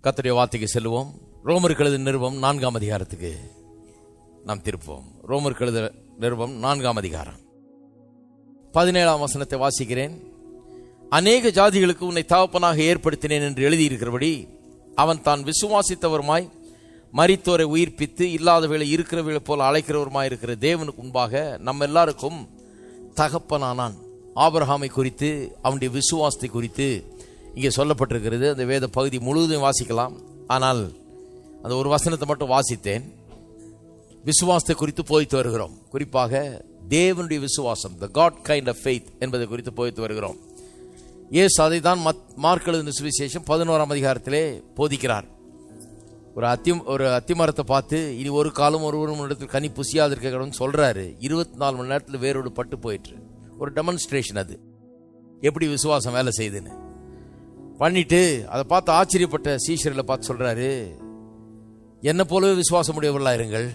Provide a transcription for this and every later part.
கர்த்தருடைய வார்த்தைக்கு செல்வோம். ரோமருக்கு எழுதின நிருபம் 4ஆம் அதிகாரத்துக்கு நாம் திருப்போம். ரோமருக்கு எழுதின நிருபம் 4ஆம் அதிகாரம் 17ஆம் வசனத்தை வாசிக்கிறேன். அநேக ஜாதிகளுக்கு உன்னை தகப்பனாக ஏற்படுத்தினேன் என்று எழுதியிருக்கிறபடி அவன் தான் விசுவாசித்தவருமாய் மரித்தோரை உயிர்ப்பித்து இல்லாதவர்களை இருக்கிறவர்களை போல அழைக்கிறவருமாய் இருக்கிற தேவனுக்கு முன்பாக நம்ம எல்லாருக்கும் தகப்பனானான். ஆபிரகாமை குறித்து அவனுடைய விசுவாசத்தை குறித்து இங்கே சொல்லப்பட்டிருக்கிறது. அந்த வேத பகுதி முழுவதும் வாசிக்கலாம். ஆனால் அந்த ஒரு வசனத்தை மட்டும் வாசித்தேன். விசுவாசத்தை குறித்து போய்த்து வருகிறோம். குறிப்பாக தேவனுடைய விசுவாசம், த காட் கைண்ட் ஆஃப் ஃபெய்த் என்பதை குறித்து போய்த்து வருகிறோம். இயேசு அதை தான் மார்க் எழுதின சுவிசேஷம் 11ஆம் அதிகாரத்திலே போதிக்கிறார். ஒரு அத்திமரத்தை பார்த்து இனி ஒரு காலம் ஒருவரும் இடத்தில் கனி புசியாது இருக்கணும்னு சொல்றாரு. 24 மணி நேரத்தில் வேரோடு பட்டு போயிட்டு ஒரு டெமான்ஸ்ட்ரேஷன். அது எப்படி விசுவாசம் வேலை செய்யுதுன்னு பண்ணிட்டு அதை பார்த்து ஆச்சரியப்பட்ட சீஷர்களை பார்த்து சொல்றாரு, என்ன போலவே விசுவாசம் உடையவர்களா இருங்கள்.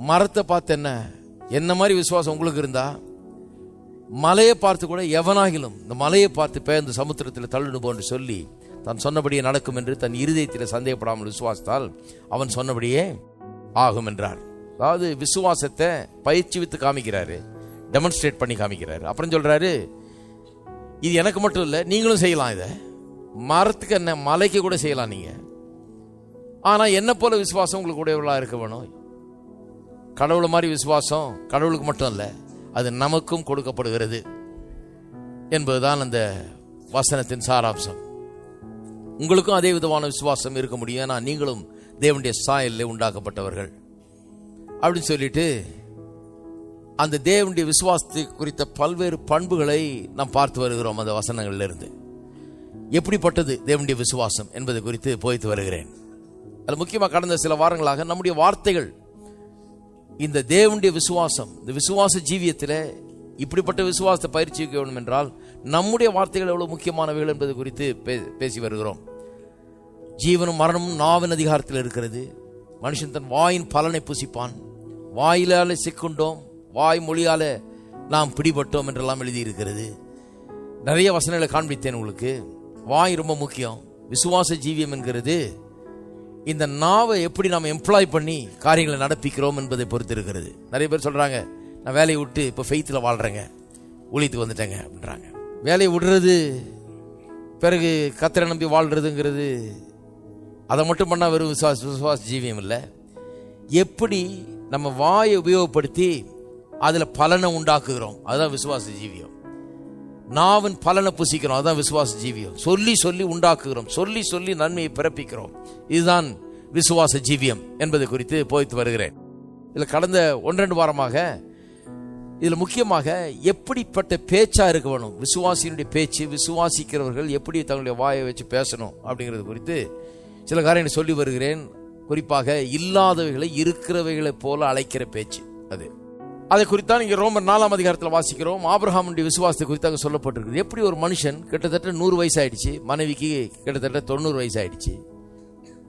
மரத்தை பார்த்து என்ன மாதிரி விசுவாசம் உங்களுக்கு இருந்தா மலையை பார்த்து கூட எவனாகிலும் இந்த மலையை பார்த்து பெயர்ந்து சமுத்திரத்தில் தள்ளுடு போன்று சொல்லி தான் சொன்னபடியே நடக்கும் என்று தன் இருதயத்தில் சந்தேகப்படாமல் விசுவாசித்தால் அவன் சொன்னபடியே ஆகும் என்றார். அதாவது விசுவாசத்தை பயிற்சி வித்து காமிக்கிறாரு, டெமான்ஸ்ட்ரேட் பண்ணி காமிக்கிறாரு. அப்புறம் சொல்றாரு, இது எனக்கு மட்டும் இல்லை, நீங்களும் செய்யலாம். இதை மரத்துக்கு மலைக்கு கூட செய்யலாம் நீங்க. ஆனா என்ன போல விசுவாசம் உங்களுக்கு உடையவர்களா இருக்க வேணும். கடவுளை மாதிரி விசுவாசம் கடவுளுக்கு மட்டும் இல்லை, அது நமக்கும் கொடுக்கப்படுகிறது என்பதுதான் அந்த வசனத்தின் சாராம்சம். உங்களுக்கும் அதே விதமான விசுவாசம் இருக்க முடியும். ஏன்னா நீங்களும் தேவனுடைய சாயலில் உண்டாக்கப்பட்டவர்கள் அப்படின்னு சொல்லிட்டு அந்த தேவனுடைய விசுவாசத்தை குறித்த பல்வேறு பண்புகளை நாம் பார்த்து வருகிறோம். அந்த வசனங்களிலிருந்து எப்படிப்பட்டது தேவனுடைய விசுவாசம் என்பது குறித்து போய்த்து வருகிறேன். அதில் முக்கியமாக கடந்த சில வாரங்களாக நம்முடைய வார்த்தைகள் இந்த தேவனுடைய விசுவாசம், இந்த விசுவாச ஜீவியத்தில் இப்படிப்பட்ட விசுவாசத்தை பயிற்சி வைக்க வேண்டும் என்றால் நம்முடைய வார்த்தைகள் எவ்வளவு முக்கியமானவைகள் என்பது குறித்து பேசி வருகிறோம். ஜீவனும் மரணமும் நாவின் அதிகாரத்தில் இருக்கிறது. மனுஷன் தன் வாயின் பலனை புசிப்பான். வாயிலால சிக்குண்டோம், வாய் மொழியால நாம் பிடிபட்டோம் என்றெல்லாம் எழுதியிருக்கிறது. நிறைய வசனங்களை காண்பித்தேன் உங்களுக்கு. வாய் ரொம்ப முக்கியம். விசுவாச ஜீவியம் என்கிறது இந்த நாவை எப்படி நாம் எம்ப்ளாய் பண்ணி காரியங்களை நடப்பிக்கிறோம் என்பதை பொறுத்து இருக்கிறது. நிறைய பேர் சொல்றாங்க, நான் வேலையை விட்டு இப்போ ஃபெய்த்தில் வாழ்றேங்க, ஊழியத்துக்கு வந்துட்டேங்க அப்படின்றாங்க. வேலையை விடுறது பிறகு கர்த்தரை நம்பி வாழ்றதுங்கிறது அதை மட்டும் பண்ணால் வெறும் விசுவாச ஜீவியம் இல்லை. எப்படி நம்ம வாயை உபயோகப்படுத்தி அதில் பலனை உண்டாக்குகிறோம், அதுதான் விசுவாச ஜீவியம். நாவின் பலனை புசிக்கிறோம், அதுதான் விசுவாச ஜீவியம். சொல்லி சொல்லி உண்டாக்குகிறோம், சொல்லி சொல்லி நன்மையை பிறப்பிக்கிறோம், இதுதான் விசுவாச ஜீவியம் என்பது குறித்து போய்த்து வருகிறேன். இதில் கடந்த 1-2 வாரமாக இதில் முக்கியமாக எப்படிப்பட்ட பேச்சா இருக்க வேணும், விசுவாசியினுடைய பேச்சு, விசுவாசிக்கிறவர்கள் எப்படி தங்களுடைய வாயை வச்சு பேசணும் அப்படிங்கிறது குறித்து சில காரியங்களை சொல்லி வருகிறேன். குறிப்பாக இல்லாதவைகளை இருக்கிறவைகளை போல அழைக்கிற பேச்சு. அதை குறித்தான் இங்கே ரோமர் 4ஆம் அதிகாரத்தில் வாசிக்கிறோம். ஆபிரகாமுடைய விசுவாசத்தை குறித்தாக சொல்லப்பட்டிருக்குது. எப்படி ஒரு மனுஷன் கிட்டத்தட்ட 100 வயசு ஆயிடுச்சு, மனைவிக்கு கிட்டத்தட்ட 90 வயசு ஆயிடுச்சு.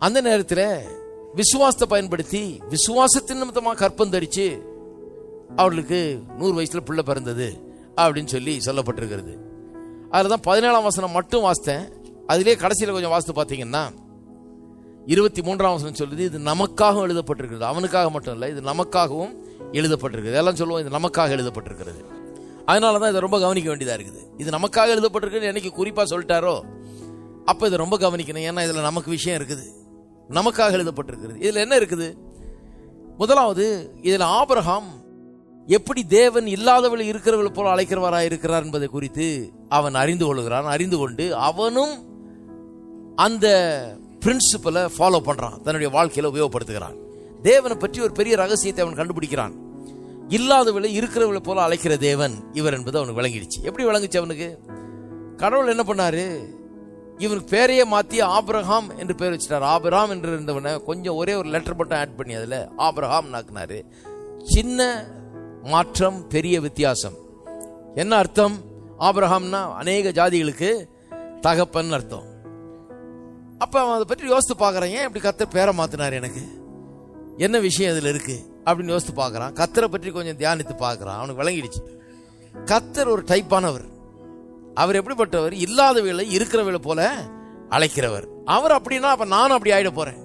அந்த நேரத்தில் விசுவாசத்தை பயன்படுத்தி விசுவாசத்தின் நிமித்தமாக கற்பம் தரிச்சு அவர்களுக்கு 100 வயசுல பிள்ளை பிறந்தது அப்படின்னு சொல்லி சொல்லப்பட்டிருக்கிறது. அதில் தான் 17ஆம் வசனம் மட்டும் வாசித்தேன். அதிலே கடைசியில் கொஞ்சம் வாசித்து பார்த்தீங்கன்னா 23ஆம் வசனம் சொல்லுது, இது நமக்காகவும் எழுதப்பட்டிருக்கிறது. அவனுக்காக மட்டும் இல்லை, இது நமக்காகவும் எழுதப்பட்டிருக்கிறது. எல்லாம் சொல்லுவோம், இது நமக்காக எழுதப்பட்டிருக்கிறது. அதனால தான் இதை ரொம்ப கவனிக்க வேண்டியதாக இருக்குது. இது நமக்காக எழுதப்பட்டிருக்குன்னு என்னைக்கு குறிப்பாக சொல்லிட்டாரோ அப்போ இதை ரொம்ப கவனிக்கணும். ஏன்னா இதில் நமக்கு விஷயம் இருக்குது, நமக்காக எழுதப்பட்டிருக்கிறது. இதில் என்ன இருக்குது? முதலாவது, இதில் ஆபிரகாம் எப்படி தேவன் இல்லாதவளை இருக்கிறவளை போல அழைக்கிறவராக இருக்கிறார் என்பதை குறித்து அவன் அறிந்து கொள்கிறான். அறிந்து கொண்டு அவனும் அந்த பிரின்சிபலை ஃபாலோ பண்றான், தன்னுடைய வாழ்க்கையில உபயோகப்படுத்துகிறான். தேவனை பற்றி ஒரு பெரிய ரகசியத்தை அவன் கண்டுபிடிக்கிறான். இல்லாதவளை இருக்கிறவளை போல அழைக்கிற தேவன் இவர் என்பது அவனுக்கு விளங்கிடுச்சு. எப்படி விளங்குச்சு அவனுக்கு? கடவுள் என்ன பண்ணாரு, இவனுக்கு பேரையே மாத்தி ஆபிரகாம் என்று பேர் வச்சிட்டார். ஆபிரகாம் என்று இருந்தவனை கொஞ்சம் ஒரே ஒரு லெட்டர் மட்டும் ஆட் பண்ணி அதுல ஆபிரகாம் நாக்குனாரு. சின்ன மாற்றம், பெரிய வித்தியாசம். என்ன அர்த்தம்? ஆபிரகாம்னா அநேக ஜாதிகளுக்கு தகப்பன் அர்த்தம். அப்ப அவன் அதை பற்றி யோசித்து பார்க்கறான். ஏன் இப்படி கர்த்தர் பேரை மாத்தினார், எனக்கு என்ன விஷயம் இதுல இருக்கு அப்படின்னு யோசித்து பார்க்கறான். கர்த்தரை பற்றி கொஞ்சம் தியானித்து பார்க்கறான். அவனுக்கு விளங்கிடுச்சு, கர்த்தர் ஒரு டைப்பானவர். அவர் எப்படிப்பட்டவர்? இல்லாதவளை இருக்கிறவளை போல அழைக்கிறவர். அவர் அப்படின்னா அப்ப நானும் அப்படி ஆயிட போறேன்.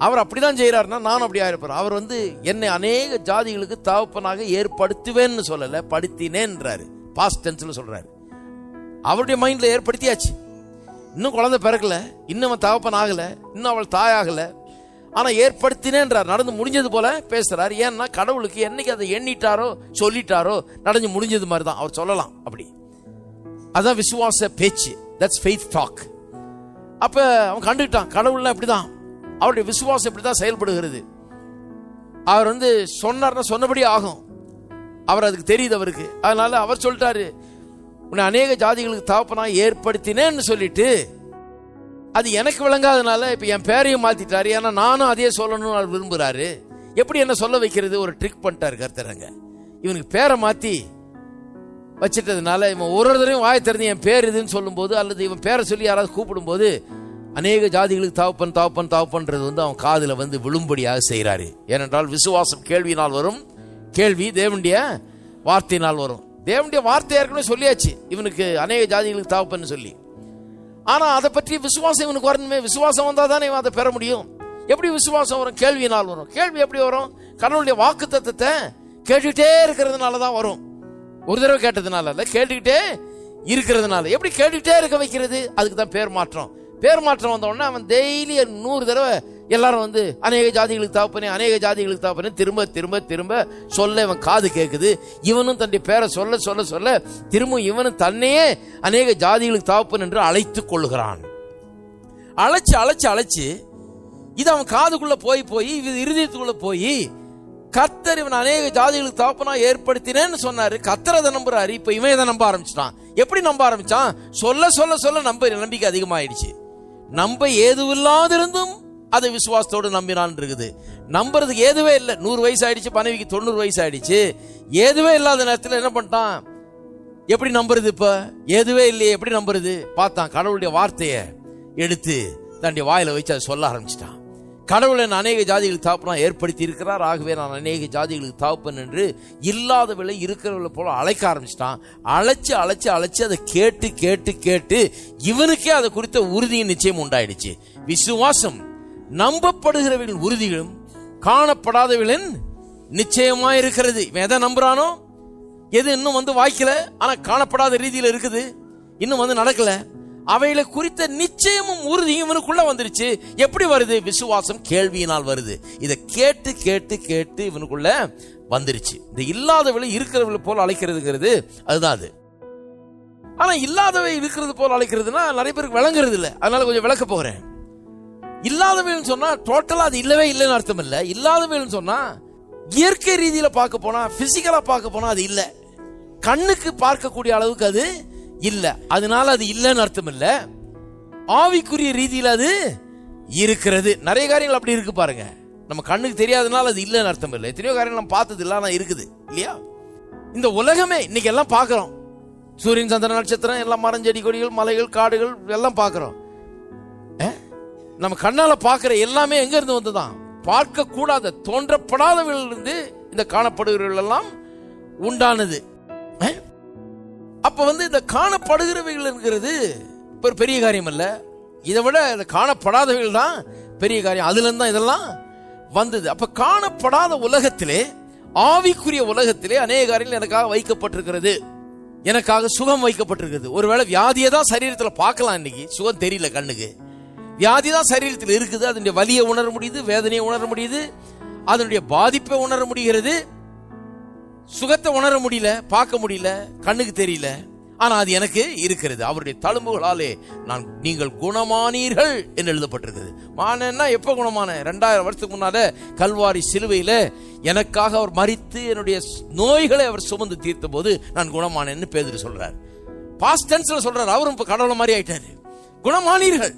அவர் அப்படிதான் செய்யறாருன்னா நானும் அப்படி ஆயிட போறேன். அவர் என்னை அநேக ஜாதிகளுக்கு தகப்பனாக ஏற்படுத்துவேன்னு சொல்லல, படுத்தினேன்றாரு. பாஸ்ட் டென்ஸ்ல சொல்றாரு. அவருடைய மைண்ட்ல ஏற்படுத்தியாச்சு. இன்னும் குழந்தை பிறக்கல, இன்னும் அவன் தகப்பன் ஆகல, இன்னும் அவள் தாயாகல, ஆனா ஏற்படுத்தினேன்றார். நடந்து முடிஞ்சது போல பேசுறாரு. ஏன்னா கடவுளுக்கு என்னைக்கு அதை எண்ணிட்டாரோ சொல்லிட்டாரோ நடந்து முடிஞ்சது மாதிரி தான் அவர் சொல்லலாம். அப்படி அதான் விசுவாச பேச்சு. That's faith talk. அப்ப அவன் கண்டுக்கிட்டான், கடவுள்னா இப்படிதான், அவருடைய விசுவாசம் இப்படிதான் செயல்படுகிறது. அவர் சொன்னார்னா சொன்னபடி ஆகும். அவர் அதுக்கு தெரியுது அவருக்கு. அதனால அவர் சொல்லிட்டாரு, உன்னை அநேக ஜாதிகளுக்கு தகப்பனா ஏற்படுத்தினேன்னு சொல்லிட்டு, அது எனக்கு விளங்காதனால இப்ப என் பேரையும் மாத்திட்டாரு. ஏன்னா நானும் அதே சொல்லணும்னு அவர் விரும்புறாரு. எப்படி என்ன சொல்ல வைக்கிறது? ஒரு ட்ரிக் பண்ணிட்டாரு கர்த்தரங்க. இவனுக்கு பேரை மாத்தி வச்சிட்டதுனால இவன் ஒரு தடவையும் வாயை திறந்து என் பேர் இதுன்னு சொல்லும் போது, அல்லது இவன் பேரை சொல்லி யாராவது கூப்பிடும் போது, அநேக ஜாதிகளுக்கு தகப்பன் தகப்பன் தகப்பன்றது அவன் காதுல விழும்படியாக செய்யறாரு. ஏனென்றால் விசுவாசம் கேள்வியினால் வரும், கேள்வி தேவனுடைய வார்த்தையினால் வரும். தேவனுடைய வார்த்தை ஏற்கனவே சொல்லியாச்சு இவனுக்கு அநேக ஜாதிகளுக்கு தகப்பன்னு சொல்லி. ஆனா அதை பற்றி விசுவாசம் இவனுக்கு வரணுமே. விசுவாசம் வந்தா தானே இவன் அதை பெற முடியும். எப்படி விசுவாசம் வரும்? கேள்வியினால் வரும். கேள்வி எப்படி வரும்? கடவுளுடைய வாக்கு தத்தத்தை கேட்டுக்கிட்டே இருக்கிறதுனாலதான் வரும். ஒரு தடவை கேட்டதுனால இல்ல, கேட்டுக்கிட்டே இருக்கிறதுனால. எப்படி கேட்டுக்கிட்டே இருக்க வைக்கிறது? அதுக்கு தான் பேர் மாற்றம். பேர் மாற்றம் வந்த உடனே அவன் டெய்லி 100 தடவை எல்லாரும் அநேக ஜாதிகளுக்கு தகப்பனே அநேக ஜாதிகளுக்கு தகப்பனே திரும்ப திரும்ப திரும்ப சொல்ல இவன் காது கேட்குது. இவனும் தன்னுடைய பேரை சொல்ல சொல்ல சொல்ல திரும்ப இவனும் தன்னையே அநேக ஜாதிகளுக்கு தகப்பன் என்று அழைத்துக் கொள்ளுகிறான். அழைச்சு அழைச்சு அழைச்சு இது அவன் காதுக்குள்ள போய் போய் இருதயத்துக்குள்ள போய், கர்த்தர் இவன் அநேக ஜாதிகளுக்கு தகப்பனா ஏற்படுத்தினேன்னு சொன்னாரு. கர்த்தர் அதை நம்புறாரு. இப்ப இவன் இதை நம்ப ஆரம்பிச்சிட்டான். எப்படி நம்ப ஆரம்பிச்சான்? சொல்ல சொல்ல சொல்ல நம்பிக்கை அதிகமாயிடுச்சு. நம்ப ஏதுவில்லாதிருந்தும் அதை விசுவாசத்தோடு நம்பினான் இருக்குது. நம்புறதுக்கு ஏதுவே இல்லை. 100 வயசு ஆயிடுச்சு, மனைவிக்கு 90 வயசு ஆயிடுச்சு. ஏதுவே இல்லாத நேரத்தில் என்ன பண்ணிட்டான்? எப்படி நம்புறது? இப்ப ஏதுவே இல்லையே, எப்படி நம்புறது? பார்த்தான், கடவுளுடைய வார்த்தையை எடுத்து தன்னுடைய வாயில வச்சு அதை சொல்ல ஆரம்பிச்சிட்டான். கடவுளை அநேக ஜாதிகளுக்கு தகப்பனா ஏற்படுத்தி இருக்கிறார், ஆகவே நான் அநேக ஜாதிகளுக்கு தகப்பன் என்று இல்லாதவளை இருக்கிறவளை போல அழைக்க ஆரம்பிச்சிட்டான். அழைச்சு அழைச்சு அழைச்சு அதை கேட்டு கேட்டு கேட்டு இவனுக்கே அதை குறித்த உறுதியும் நிச்சயம் உண்டாயிடுச்சு. விசுவாசம் நம்பப்படுகிறவர்களின் உறுதிகளும் காணப்படாதவர்களின் நிச்சயமா இருக்கிறது. இவன் எதை நம்புறானோ, எது இன்னும் வாய்க்கல, ஆனா காணப்படாத ரீதியில இருக்குது, இன்னும் நடக்கல, அவைகளை குறித்த நிச்சயமும் உறுதியும் இவனுக்குள்ள வந்துருச்சு. எப்படி வருது? விசுவாசம் கேள்வியினால் வருது. இதை கேட்டு கேட்டு கேட்டு இவனுக்குள்ள வந்துருச்சு. இந்த இல்லாதவளை இருக்கிறவளை போல அழைக்கிறதுங்கிறது அதுதான் அது. ஆனா இல்லாதவை இருக்கிறது போல அழைக்கிறதுனா நிறைய பேருக்கு விளங்குறது இல்லை. அதனால கொஞ்சம் விளக்க போகிறேன். இல்லாதவைன்னு சொன்னா டோட்டலா அது இல்லவே இல்லைன்னு அர்த்தம் இல்ல. இல்லாதவைன்னு சொன்னா இயற்கை ரீதியில பார்க்க போனா, பிசிக்கலா பார்க்க போனா அது இல்ல, கண்ணுக்கு பார்க்கக்கூடிய அளவுக்கு அது இல்ல, அதனால அது இல்லைன்னு அர்த்தம் இல்ல. ஆவிக்குரிய ரீதியில் அது இருக்கிறது. நிறைய காரியங்கள் அப்படி இருக்கு பாருங்க. நம்ம கண்ணுக்கு தெரியாதனால அது இல்லைன்னு அர்த்தம் இல்லை. எத்தனையோ காரியங்கள் நம்ம பார்த்தது இல்ல, ஆனா இருக்குது இல்லையா? இந்த உலகமே இன்னைக்கு எல்லாம் பார்க்கிறோம். சூரியன் சந்திர நட்சத்திரம் எல்லாம், மரம் செடி கொடிகள் மலைகள் காடுகள் எல்லாம் பார்க்கிறோம். நம்ம கண்ணால பார்க்கிற எல்லாமே எங்க இருந்து வந்துதான்? பார்க்க கூடாத தோன்றப்படாதவர்களிருந்து இந்த காணப்படுகிறவர்கள் எல்லாம் உண்டானது. அப்ப இந்த காணப்படுகிறவைகள் என்கிறது ஒரு பெரிய காரியம் அல்ல. இதை விட இந்த காணப்படாதவைகள் தான் பெரிய காரியம். அதுல இருந்து தான் இதெல்லாம் வந்தது. அப்ப காணப்படாத உலகத்திலே, ஆவிக்குரிய உலகத்திலே அநேக காரியங்கள் எனக்காக வைக்கப்பட்டிருக்கிறது. எனக்காக சுகம் வைக்கப்பட்டிருக்கிறது. ஒருவேளை வியாதியை தான் சரீரத்தில் பார்க்கலாம், இன்னைக்கு சுகம் தெரியல கண்ணுக்கு. வியாதி தான் சரீரத்தில் இருக்குது. அதனுடைய வலியை உணர முடியுது, வேதனையை உணர முடியுது, அதனுடைய பாதிப்பை உணர முடிகிறது. சுகத்தை உணர முடியல, பார்க்க முடியல, கண்ணுக்கு தெரியல, ஆனா அது எனக்கு இருக்கிறது. அவருடைய தழும்புகளாலே நீங்கள் குணமானீர்கள் என்று எழுதப்பட்டிருக்கிறது. மானன்னா எப்ப குணமான? 2000 வருஷத்துக்கு முன்னால கல்வாரி சிலுவையில எனக்காக அவர் மரித்து என்னுடைய நோய்களை அவர் சுமந்து தீர்த்த போது நான் குணமானேன்னு பேதுரு சொல்றார். பாஸ்ட் டென்ஸ்ல சொல்றார். அவரும் இப்ப கடவுளை மாதிரி ஆயிட்டாரு. குணமானீர்கள்,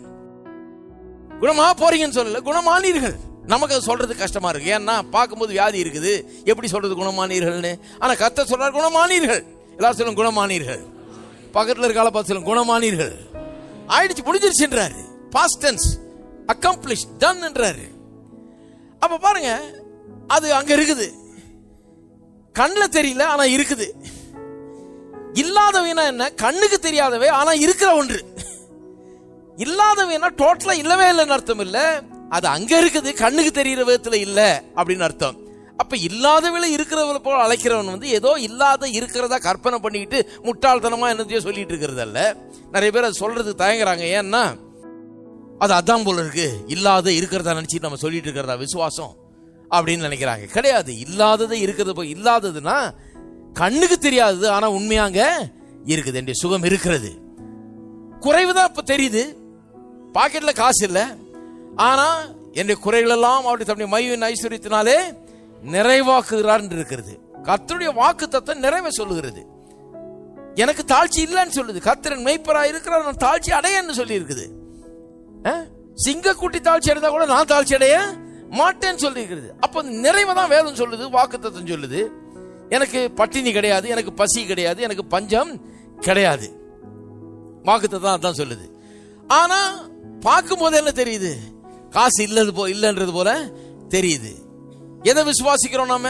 குணமா போறீங்கன்னு சொல்லல, குணமானீர்கள். நமக்கு அது சொல்றது கஷ்டமா இருக்கு. ஏன்னா பார்க்கும்போது வியாதி இருக்குது, எப்படி சொல்றது குணமானீர்கள்னு? ஆனா கர்த்தர் சொல்றார் குணமானீர்கள். எல்லாரும் சொல்லுங்க குணமானீர்கள். பக்கத்துல இருக்கால பார்த்து சொல்லுங்க குணமானீர்கள். ஆயிடுச்சு, முடிஞ்சிருச்சுன்றாரு. பாஸ்ட் டென்ஸ், அக்கம்ப்ளிஷ், டன் என்றாரு. அப்ப பாருங்க, அது அங்க இருக்குது, கண்ணில் தெரியல ஆனா இருக்குது. இல்லாதவைனா என்ன? கண்ணுக்கு தெரியாதவை ஆனா இருக்கிற ஒன்று. இல்லாதவனா டோட்டலா இல்லவே இல்லைன்னு அர்த்தம் இல்ல, அது அங்க இருக்குது, கண்ணுக்கு தெரிகிற விதத்துல இல்ல அப்படின்னு அர்த்தம். அப்ப இல்லாதவளை இருக்கிறவளை போல அழைக்கிறவன் வந்து ஏதோ இல்லாத இருக்கிறதா கற்பனை பண்ணிக்கிட்டு முட்டாள்தனமா என்னத்தையோ சொல்லிட்டு இருக்கிறது அல்ல. நிறைய பேர் அது சொல்றதுக்கு தயங்குறாங்க. ஏன்னா அது அதான் போல இருக்கு, இல்லாத இருக்கிறதா நினைச்சிட்டு நம்ம சொல்லிட்டு இருக்கிறதா விசுவாசம் அப்படின்னு நினைக்கிறாங்க. கிடையாது. இல்லாததை இருக்கிறது, இல்லாததுன்னா கண்ணுக்கு தெரியாதது, ஆனா உண்மையாங்க இருக்குது. என்னுடைய சுகம் இருக்கிறது, குறைவுதான் இப்ப தெரியுது, பாக்கெட்ல காசு இல்ல, ஆனா என்னுடைய குறைகள் எல்லாம் அவருடைய தம்முடைய மகிமையின் ஐஸ்வரியத்தினாலே நிறைவாக்குகிறார் இருக்கிறது. கர்த்தருடைய வாக்கு தத்தம் நிறைவே சொல்லுகிறது. எனக்கு தாழ்ச்சி இல்லைன்னு சொல்லுது. கர்த்தரின் மெய்ப்பராய் இருக்கிறார், நான் தாழ்ச்சி அடையன்னு சொல்லி இருக்குது. சிங்கக்குட்டி தாழ்ச்சி அடைந்தா கூட நான் தாழ்ச்சி அடைய மாட்டேன்னு சொல்லி இருக்கிறது. அப்ப நிறைவை தான் வேதம் சொல்லுது, வாக்கு தத்தம் சொல்லுது. எனக்கு பட்டினி கிடையாது, எனக்கு பசி கிடையாது, எனக்கு பஞ்சம் கிடையாது, வாக்கு தத்தம் அதான் சொல்லுது. ஆனா பார்க்கும் போது என்ன தெரியுது? காசு இல்லைன்றது போல தெரியுது. எதை விசுவாசிக்கிறோம் நாம?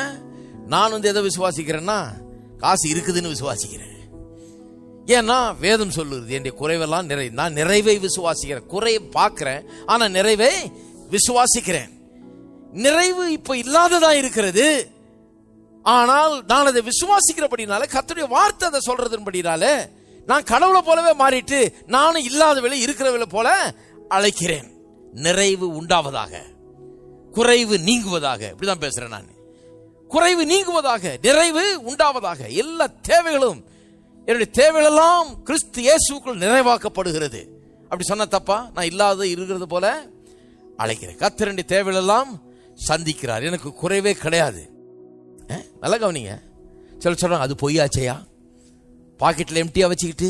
நான் வந்து எதை விசுவாசிக்கிறேன்னா காசு இருக்குதுன்னு விசுவாசிக்கிறேன். ஏன்னா வேதம் சொல்லுறது என்னுடைய குறைவெல்லாம் நான் நிறைவை விசுவாசிக்கிறேன். குறையை பார்க்கிறேன், ஆனா நிறைவை விசுவாசிக்கிறேன். நிறைவு இப்ப இல்லாததா இருக்கிறது, ஆனால் நான் அதை விசுவாசிக்கிறபடினால, கர்த்தருடைய வார்த்தை அதை சொல்றதுபடினால நான் கடவுளை போலவே மாறிட்டு நானும் இல்லாதவளை இருக்கிறவளை போல அழைக்கிறேன். நிறைவு உண்டாவதாக, குறைவு நீங்குவதாக. இப்படிதான் பேசுறேன் நான். குறைவு நீங்குவதாக, நிறைவு உண்டாவதாக. எல்லா தேவைகளும், என்னுடைய தேவைகள் எல்லாம் கிறிஸ்து இயேசுக்குள் நிறைவாக்கப்படுகிறது. அப்படி சொன்ன தப்பா? நான் இல்லாத இருக்கிறது போல அழைக்கிறேன். கர்த்தருடைய தேவைகள் எல்லாம் சந்திக்கிறார், எனக்கு குறைவே கிடையாது. நல்லா கவனிங்க. சில சொல்றாங்க அது பொய்யாச்சையா, பாக்கெட்ல எம்டியா வச்சுக்கிட்டு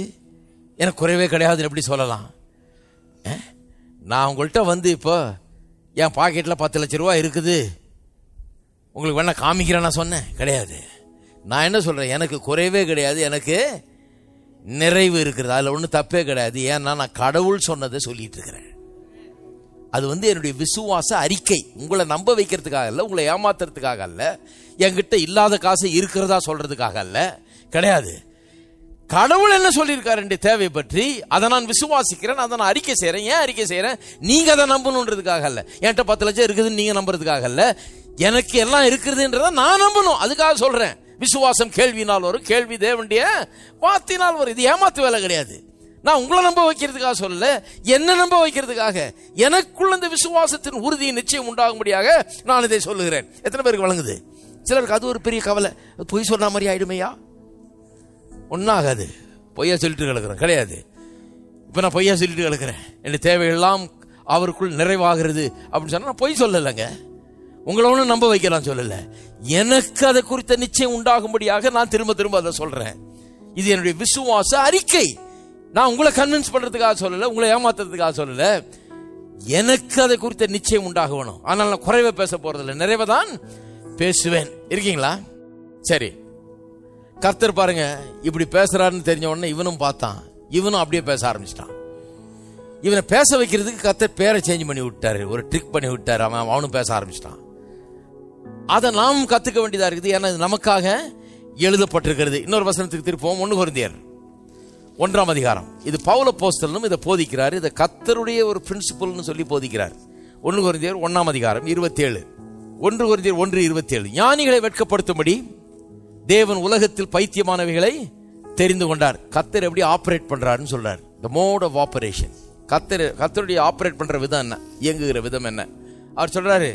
எனக்கு குறைவே கிடையாதுன்னு எப்படி சொல்லலாம்? நான் உங்கள்கிட்ட வந்து இப்போ என் பாக்கெட்டில் 10 லட்சம் ரூபா இருக்குது, உங்களுக்கு வேணா காமிக்கிறேன் நான் சொன்னேன்? கிடையாது. நான் என்ன சொல்றேன்? எனக்கு குறைவே கிடையாது, எனக்கு நிறைவு இருக்கிறது, அதில் ஒன்றும் தப்பே கிடையாது. ஏன்னா நான் கடவுள் சொன்னதை சொல்லிட்டு இருக்கிறேன். அது வந்து என்னுடைய விசுவாச அறிக்கை. உங்களை நம்ப வைக்கிறதுக்காக அல்ல, உங்களை ஏமாத்துறதுக்காக அல்ல, என்கிட்ட இல்லாத காசு இருக்கிறதா சொல்றதுக்காக அல்ல, கிடையாது. கடவுள் என்ன சொல்லியிருக்காரு என்னுடைய தேவை பற்றி, அதை நான் விசுவாசிக்கிறேன், அதை நான் அறிக்கை செய்யறேன். ஏன் அறிக்கை செய்யறேன்? நீங்க அதை நம்பணுன்றதுக்காக அல்ல, என்கிட்ட 10 லட்சம் இருக்குதுன்னு நீங்க நம்புறதுக்காக அல்ல, எனக்கு எல்லாம் இருக்குதுன்றத நான் நம்பணும், அதுக்காக சொல்றேன். விசுவாசம் கேள்வினால் வரும், கேள்வி தேவனுடைய வார்த்தையினால் வரும். இது ஏமாத்து வேலை கிடையாது. நான் உங்களை நம்ப வைக்கிறதுக்காக சொல்லல, என்ன நம்ப வைக்கிறதுக்காக, எனக்குள்ள இந்த விசுவாசத்தின் உறுதி நிச்சயம் உண்டாகும்படியாக நான் இதை சொல்லுகிறேன். எத்தனை பேருக்கு வழங்குது? சிலருக்கு அது ஒரு பெரிய கவலை, பொய் சொன்ன மாதிரி ஆயிடுமையா? ஒன்னாகாது. பொய்யா சொல்லிட்டு கிடக்குறேன்? கிடையாது. இப்ப நான் பொய்யா சொல்லிட்டு கிடக்குறேன், என் தேவையெல்லாம் அவருக்குள் நிறைவாகிறது அப்படின்னு சொன்னா நான் பொய் சொல்லலைங்க. உங்களை ஒன்றும் நம்ப வைக்கலாம் சொல்லல, எனக்கு அதை குறித்த நிச்சயம் உண்டாகும்படியாக நான் திரும்ப திரும்ப அதை சொல்றேன். இது என்னுடைய விசுவாச அறிக்கை. நான் உங்களை கன்வின்ஸ் பண்றதுக்காக சொல்லல, உங்களை ஏமாத்துறதுக்காக சொல்லல, எனக்கு அதை குறித்த நிச்சயம் உண்டாக வேணும். ஆனால் நான் குறைவை பேச போறதில்லை, நிறைவை தான் பேசுவேன். இருக்கீங்களா? சரி. கர்த்தர் பாருங்க இப்படி பேசுறாருன்னு தெரிஞ்ச உடனே இவனும் பார்த்தான், இவனும் அப்படியே பேச ஆரம்பிச்சிட்டான். இவனை பேச வைக்கிறதுக்கு கர்த்தர் பேரை சேஞ்ச் பண்ணி விட்டாரு, ஒரு ட்ரிக் பண்ணி விட்டாரு. அவனும் பேச ஆரம்பிச்சிட்டான். அதை நாம் கத்துக்க வேண்டியதா இருக்குது. ஏன்னா இது நமக்காக எழுதப்பட்டிருக்கிறது. இன்னொரு வசனத்துக்கு திருப்போம். 1 கொரிந்தியர் 1ஆம் அதிகாரம். இது பவுல் அப்போஸ்தலனும் இதை போதிக்கிறார். இதை கர்த்தருடைய ஒரு பிரின்சிபல்னு சொல்லி போதிக்கிறார். 1 கொரிந்தியர் 1ஆம் அதிகாரம் 27. 1 கொரிந்தியர் 1:27. ஞானிகளை வெட்கப்படுத்தும்படி தேவன் உலகத்தில் பைத்தியமானவைகளை தெரிந்து கொண்டார். கர்த்தர் எப்படி ஆபரேட் பண்றாருன்னு சொல்றார். the mode of operation. கர்த்தருடைய ஆபரேட் பண்ற விதம் என்ன, இயங்குகிற விதம் என்ன? அவர் சொல்றாரு,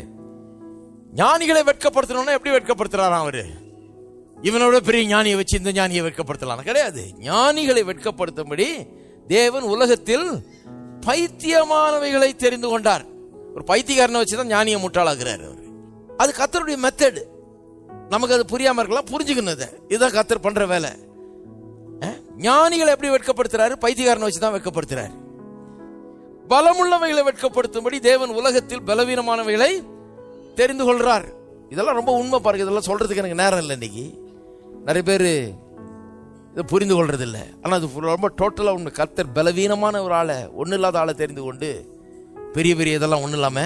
ஞானிகளை வெட்கப்படுத்தணும்னா எப்படி வெட்கப்படுத்துறாராம் அவரு? இவனோட பெரிய ஞானியை வச்சு இந்த ஞானியை வெட்கப்படுத்தலாம்? கிடையாது. ஞானிகளை வெட்கப்படுத்தும்படி தேவன் உலகத்தில் பைத்தியமானவைகளை தெரிந்து கொண்டார். ஒரு பைத்தியக்காரனை வச்சுதான் ஞானியை முட்டாளாக்குறாரு அவர். அது கர்த்தருடைய மெத்தட். நமக்கு அது புரியாம இருக்கலாம், புரிஞ்சுக்கணும். இதுதான் கர்த்தர் பண்ற வேலை. ஞானிகளை எப்படி வெட்கப்படுத்துறாரு? பைத்தியக்காரனை வச்சுதான் வெட்கப்படுத்துறாரு. பலமுள்ளவைகளை வெட்கப்படுத்தும்படி தேவன் உலகத்தில் பலவீனமானவைகளை தெரிந்து கொள்றார். இதெல்லாம் ரொம்ப உண்மை பாருங்க. இதெல்லாம் சொல்றதுக்கு எனக்கு நேரம் இல்லை. இன்னைக்கு நிறைய பேர் இதை புரிந்து கொள்றது இல்லை. ஆனால் அது ரொம்ப டோட்டலா உண்மை. கர்த்தர் பலவீனமான ஒரு ஆளை, ஒன்றும் இல்லாத ஆளை தெரிந்து கொண்டு பெரிய பெரிய இதெல்லாம் ஒன்றும் இல்லாம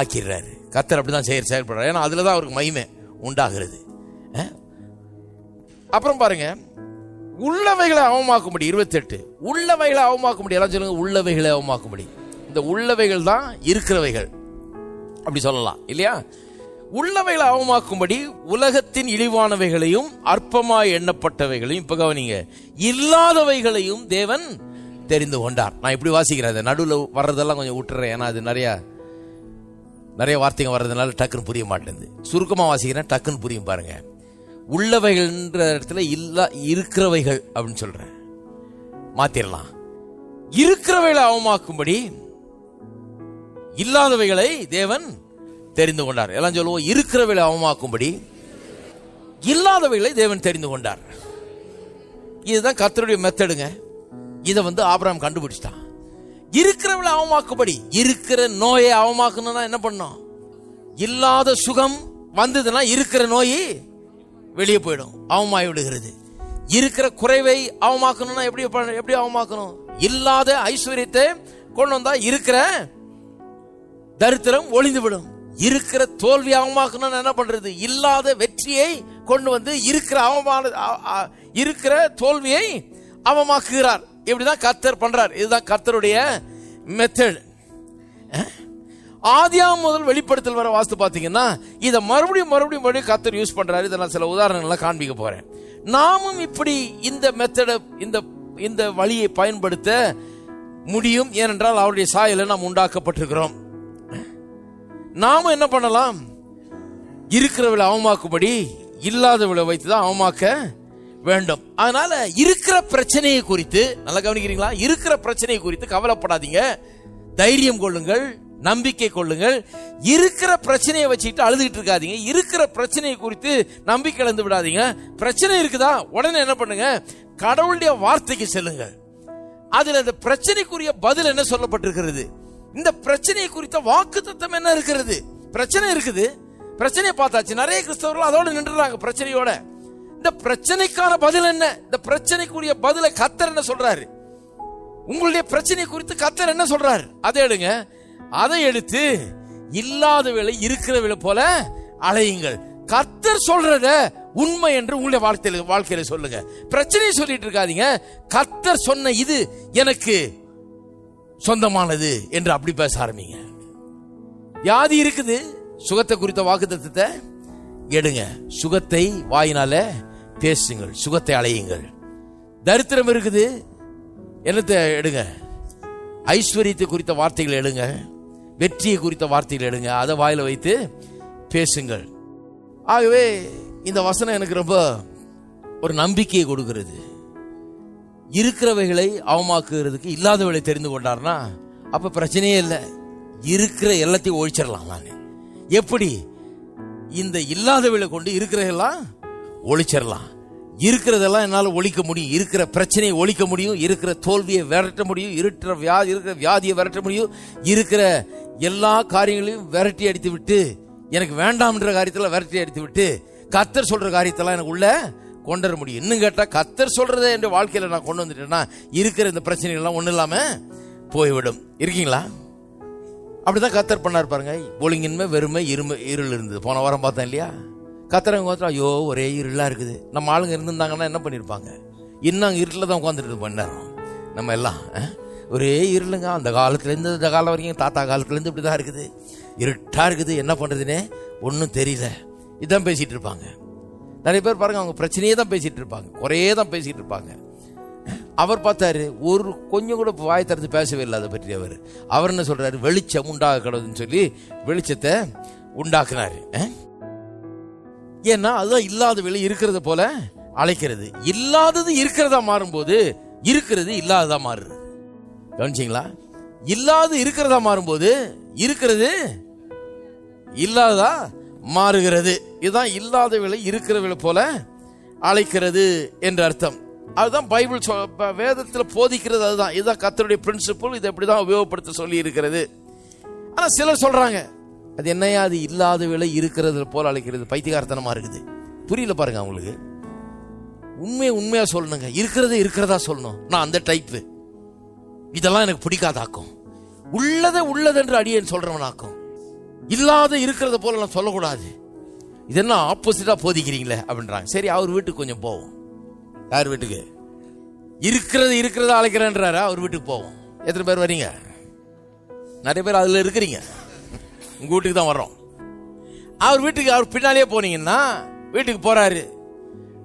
ஆக்கிடுறாரு. கர்த்தர் அப்படிதான் செயல்படுறாரு. ஏன்னா அதுலதான் அவருக்கு மகிமை உண்டாகிறது. அப்புறம் பாருங்க, உள்ளவைகளை அவமாக்கும்படி. 28 உள்ளவைகளை அவமாக்கும்படி. எல்லாம் சொல்லுங்க, உள்ளவைகளை அவமாக்கும்படி. இந்த உள்ளவைகள் தான் இருக்கிறவைகள், அப்படி சொல்லலாம் இல்லையா? உள்ளவைகளை அவமாக்கும்படி உலகத்தின் இழிவானவைகளையும் அற்பமாய் எண்ணப்பட்டவைகளையும், இப்ப கவனிங்க, இல்லாதவைகளையும் தேவன் தெரிந்து கொண்டார். நான் இப்படி வாசிக்கிறேன், நடுவில் வர்றதெல்லாம் கொஞ்சம் விட்டுறேன், ஏன்னா அது நிறைய வார்த்தைங்க வர்றதுனால டக்குன்னு புரிய மாட்டேங்குது. சுருக்கமா வாசிக்கிறேன், டக்குன்னு புரியும் பாருங்க. உள்ளவைகள்ன்ற இடத்துல இருக்கிறவைகள் அப்படின்னு சொல்றேன், மாத்திரலாம். இருக்கிறவைகளை அவமாக்கும்படி இல்லாதவைகளை தேவன் தெரிந்து கொண்டார். எல்லாம் சொல்லுவோம், இருக்கிறவைகளை அவமாக்கும்படி இல்லாதவைகளை தேவன் தெரிந்து கொண்டார். இதுதான் கர்த்தருடைய மெத்தடுங்க. இதை ஆபிரகாம் கண்டுபிடிச்சிட்டான். இருக்கிறவளை அவமாக்கும்படி. இருக்கிற நோயை அவமாக்கணும்னா என்ன பண்ணும்? இல்லாத சுகம் வந்ததுன்னா இருக்கிற நோய் வெளியே போயிடும், அவமாய் விடுகிறது. இருக்கிற குறைவை அவமாக்கணும்னா எப்படி அவமாக்கணும்? இல்லாத ஐஸ்வர்யத்தை கொண்டு வந்தா இருக்கிற தரித்திரம் ஒளிந்து விடும். இருக்கிற தோல்வி அவமாக்கணும்னு என்ன பண்றது? இல்லாத வெற்றியை கொண்டு வந்து இருக்கிற தோல்வியை அவமாக்குகிறார். இப்படிதான் கர்த்தர் பண்றார். இதுதான் கர்த்தருடைய மெத்தட். ஆதியாகமம் முதல் வெளிப்படுத்தல் வர வாஸ்து பாத்தீங்கன்னா இதை மறுபடியும் கர்த்தர் யூஸ் பண்றாரு. இதை நான் சில உதாரணங்களை காண்பிக்க போறேன். நாமும் இப்படி இந்த மெத்தட இந்த வழியை பயன்படுத்த முடியும். ஏனென்றால் அவருடைய சாயலை நாம் உண்டாக்கப்பட்டிருக்கிறோம். நாம என்ன பண்ணலாம்? இருக்கிறவளை அவமாக்கும்படி இல்லாதவளை வைத்துதான் அவமாக்க வேண்டும். அதனால இருக்கிற பிரச்சனையை குறித்து நல்லா கவனிக்கிறீங்களா? இருக்கிற பிரச்சனையை குறித்து கவலைப்படாதீங்க, தைரியம் கொள்ளுங்கள், நம்பிக்கை கொள்ளுங்கள். இருக்கிற பிரச்சனையை வச்சுக்கிட்டு அழுதுகிட்டு இருக்காதீங்க. இருக்கிற பிரச்சனையை குறித்து நம்பிக்கை இழந்து விடாதீங்க. பிரச்சனை இருக்குதா, உடனே என்ன பண்ணுங்க? கடவுளுடைய வார்த்தைக்கு செல்லுங்க. அதுல இந்த பிரச்சனைக்குரிய பதில் என்ன சொல்லப்பட்டிருக்கிறது, இந்த பிரச்சனை குறித்த வாக்குத்தத்தம் என்ன இருக்கிறது? பிரச்சனை இருக்குது, பிரச்சனையை பார்த்தாச்சு. நிறைய கிறிஸ்தவர்கள் அதோட நின்றுறாங்க பிரச்சனையோட. இந்த பிரச்சனைக்கான பதில் என்ன? இந்த பிரச்சனைக்குரிய பதிலை கர்த்தர் என்ன சொல்றாரு? உங்களுடைய பிரச்சனை குறித்து கர்த்தர் என்ன சொல்றாரு? அதை எடுங்க. அதை எடுத்து இல்லாதவளை இருக்கிறவளை போல அலையுங்கள். கர்த்தர் சொல்றத உண்மை என்று உங்களுடைய வாழ்க்கையில சொல்லுங்க. பிரச்சனையை சொல்லிட்டு இருக்காதீங்க. கர்த்தர் சொன்ன இது எனக்கு சொந்தமானது என்று அப்படி பேச ஆரம்பிங்க. வியாதி இருக்குது, சுகத்தை குறித்த வாக்குத்தத்தத்தை எடுங்க. சுகத்தை வாயினால பேசுங்கள், சுகத்தை அலையுங்கள். தரித்திரம் இருக்குது, என்னத்தை எடுங்க? ஐஸ்வர்யத்தை குறித்த வார்த்தைகளை எடுங்க, வெற்றியை குறித்த வார்த்தைகளை எடுங்க, அதை வாயில வைத்து பேசுங்கள். ஆகவே இந்த வசனம் எனக்கு ரொம்ப ஒரு நம்பிக்கையை கொடுக்கிறது. இருக்கிறவைகளை அவமாக்குறதுக்கு இல்லாதவளை தெரிந்து கொண்டார்னா அப்ப பிரச்சனையே இல்லை. இருக்கிற எல்லாத்தையும் ஒழிச்சிடலாம். நான் எப்படி இந்த இல்லாதவளை கொண்டு இருக்கிறதெல்லாம் ஒழிச்சிடலாம். இருக்கிறதெல்லாம் என்னால் ஒழிக்க முடியும். இருக்கிற பிரச்சனையை ஒழிக்க முடியும், இருக்கிற தோல்வியை விரட்ட முடியும், இருக்கிற வியாதியை விரட்ட முடியும், இருக்கிற எல்லா காரியங்களையும் விரட்டி அடித்து விட்டு, எனக்கு வேண்டாம்ன்ற காரியத்தில் விரட்டி அடித்து விட்டு கர்த்தர் சொல்ற காரியத்தெல்லாம் எனக்கு உள்ள கொண்டு வர முடியும். இன்னும் கேட்டா கர்த்தர் சொல்றதை என் வாழ்க்கையில நான் கொண்டு வந்துட்டேன்னா இருக்கிற இந்த பிரச்சனைகள் எல்லாம் ஒண்ணு இல்லாம போய்விடும். இருக்கீங்களா? அப்படிதான் கர்த்தர் பண்ணார் பாருங்க. ஒழுங்கின்மை, வெறுமை, இருள் இருந்தது. போன வாரம் பார்த்தேன் இல்லையா? கர்த்தரங்க வந்து ஐயோ ஒரே இருளா இருக்குது. நம்ம ஆளுங்க இருந்திருந்தாங்கன்னா என்ன பண்ணிருப்பாங்க? இன்னும் அங்கே இருட்டில் தான் உட்காந்துட்டு பண்ணார். நம்ம எல்லாம் ஒரே இருளுங்க. அந்த காலத்துல இருந்து இந்த காலம் வரைக்கும், தாத்தா காலத்துல இருந்து இப்படிதான் இருக்குது, இருட்டா இருக்குது, என்ன பண்றதுன்னே ஒன்னும் தெரியல. இதான் பேசிட்டு இருப்பாங்க. நிறைய பேர் பாருங்க, அவங்க பிரச்சனையே தான் பேசிட்டு இருப்பாங்க, குறையே தான் பேசிட்டு இருப்பாங்க. அவர் பார்த்தாரு, ஒரு கொஞ்சம் கூட வாய் திறந்து பேசவே இல்லை அதை பற்றி. அவர் என்ன சொல்றாரு? வெளிச்சம் உண்டாக கடவுதுன்னு சொல்லி வெளிச்சத்தை உண்டாக்குனாரு. ஏன்னா அதுதான் இல்லாத வெளி இருக்கிறத போல அழைக்கிறது. இல்லாதது இருக்கிறதா மாறும்போது இருக்கிறது இல்லாததா மாறுது. கவனிச்சிங்களா? இல்லாது இருக்கிறதா மாறும்போது இருக்கிறது இல்லாததா மாறுகிறது. இதுதான் இல்லாத விலை இருக்கிற விலை போல அழைக்கிறது என்ற அர்த்தம். அதுதான் பைபிள் வேதத்தில் போதிக்கிறது. அதுதான், இதுதான் கர்த்தருடைய பிரின்சிபிள். இதை எப்படிதான் உபயோகப்படுத்த சொல்லி இருக்கிறது. ஆனா சிலர் சொல்றாங்க, அது என்னையா அது இல்லாத விலை இருக்கிறது போல அழைக்கிறது, பைத்தியகாரத்தனமா இருக்குது. புரியல பாருங்க அவங்களுக்கு. உண்மையா சொல்லணுங்க, இருக்கிறது இருக்கிறதா சொல்லணும். நான் அந்த டைப்பு. இதெல்லாம் எனக்கு பிடிக்காதாக்கும். உள்ளதென்று அடியேன் சொல்றவனாக்கும். இல்லாத இருக்கிறத போல நான் சொல்லக்கூடாது. இதெல்லாம் ஆப்போசிட்டா போதிக்கிறீங்களே அப்படின்றாங்க. சரி, அவர் வீட்டுக்கு கொஞ்சம் போவோம். யார் வீட்டுக்கு? இருக்கிறத அழைக்கிறேன்றாரா, அவர் வீட்டுக்கு போவோம். எத்தனை பேர் வரீங்க? நிறைய பேர் அதுல இருக்கிறீங்க. உங்க வீட்டுக்கு தான் வர்றோம். அவர் வீட்டுக்கு அவர் பின்னாலேயே போனீங்கன்னா, வீட்டுக்கு போறாரு,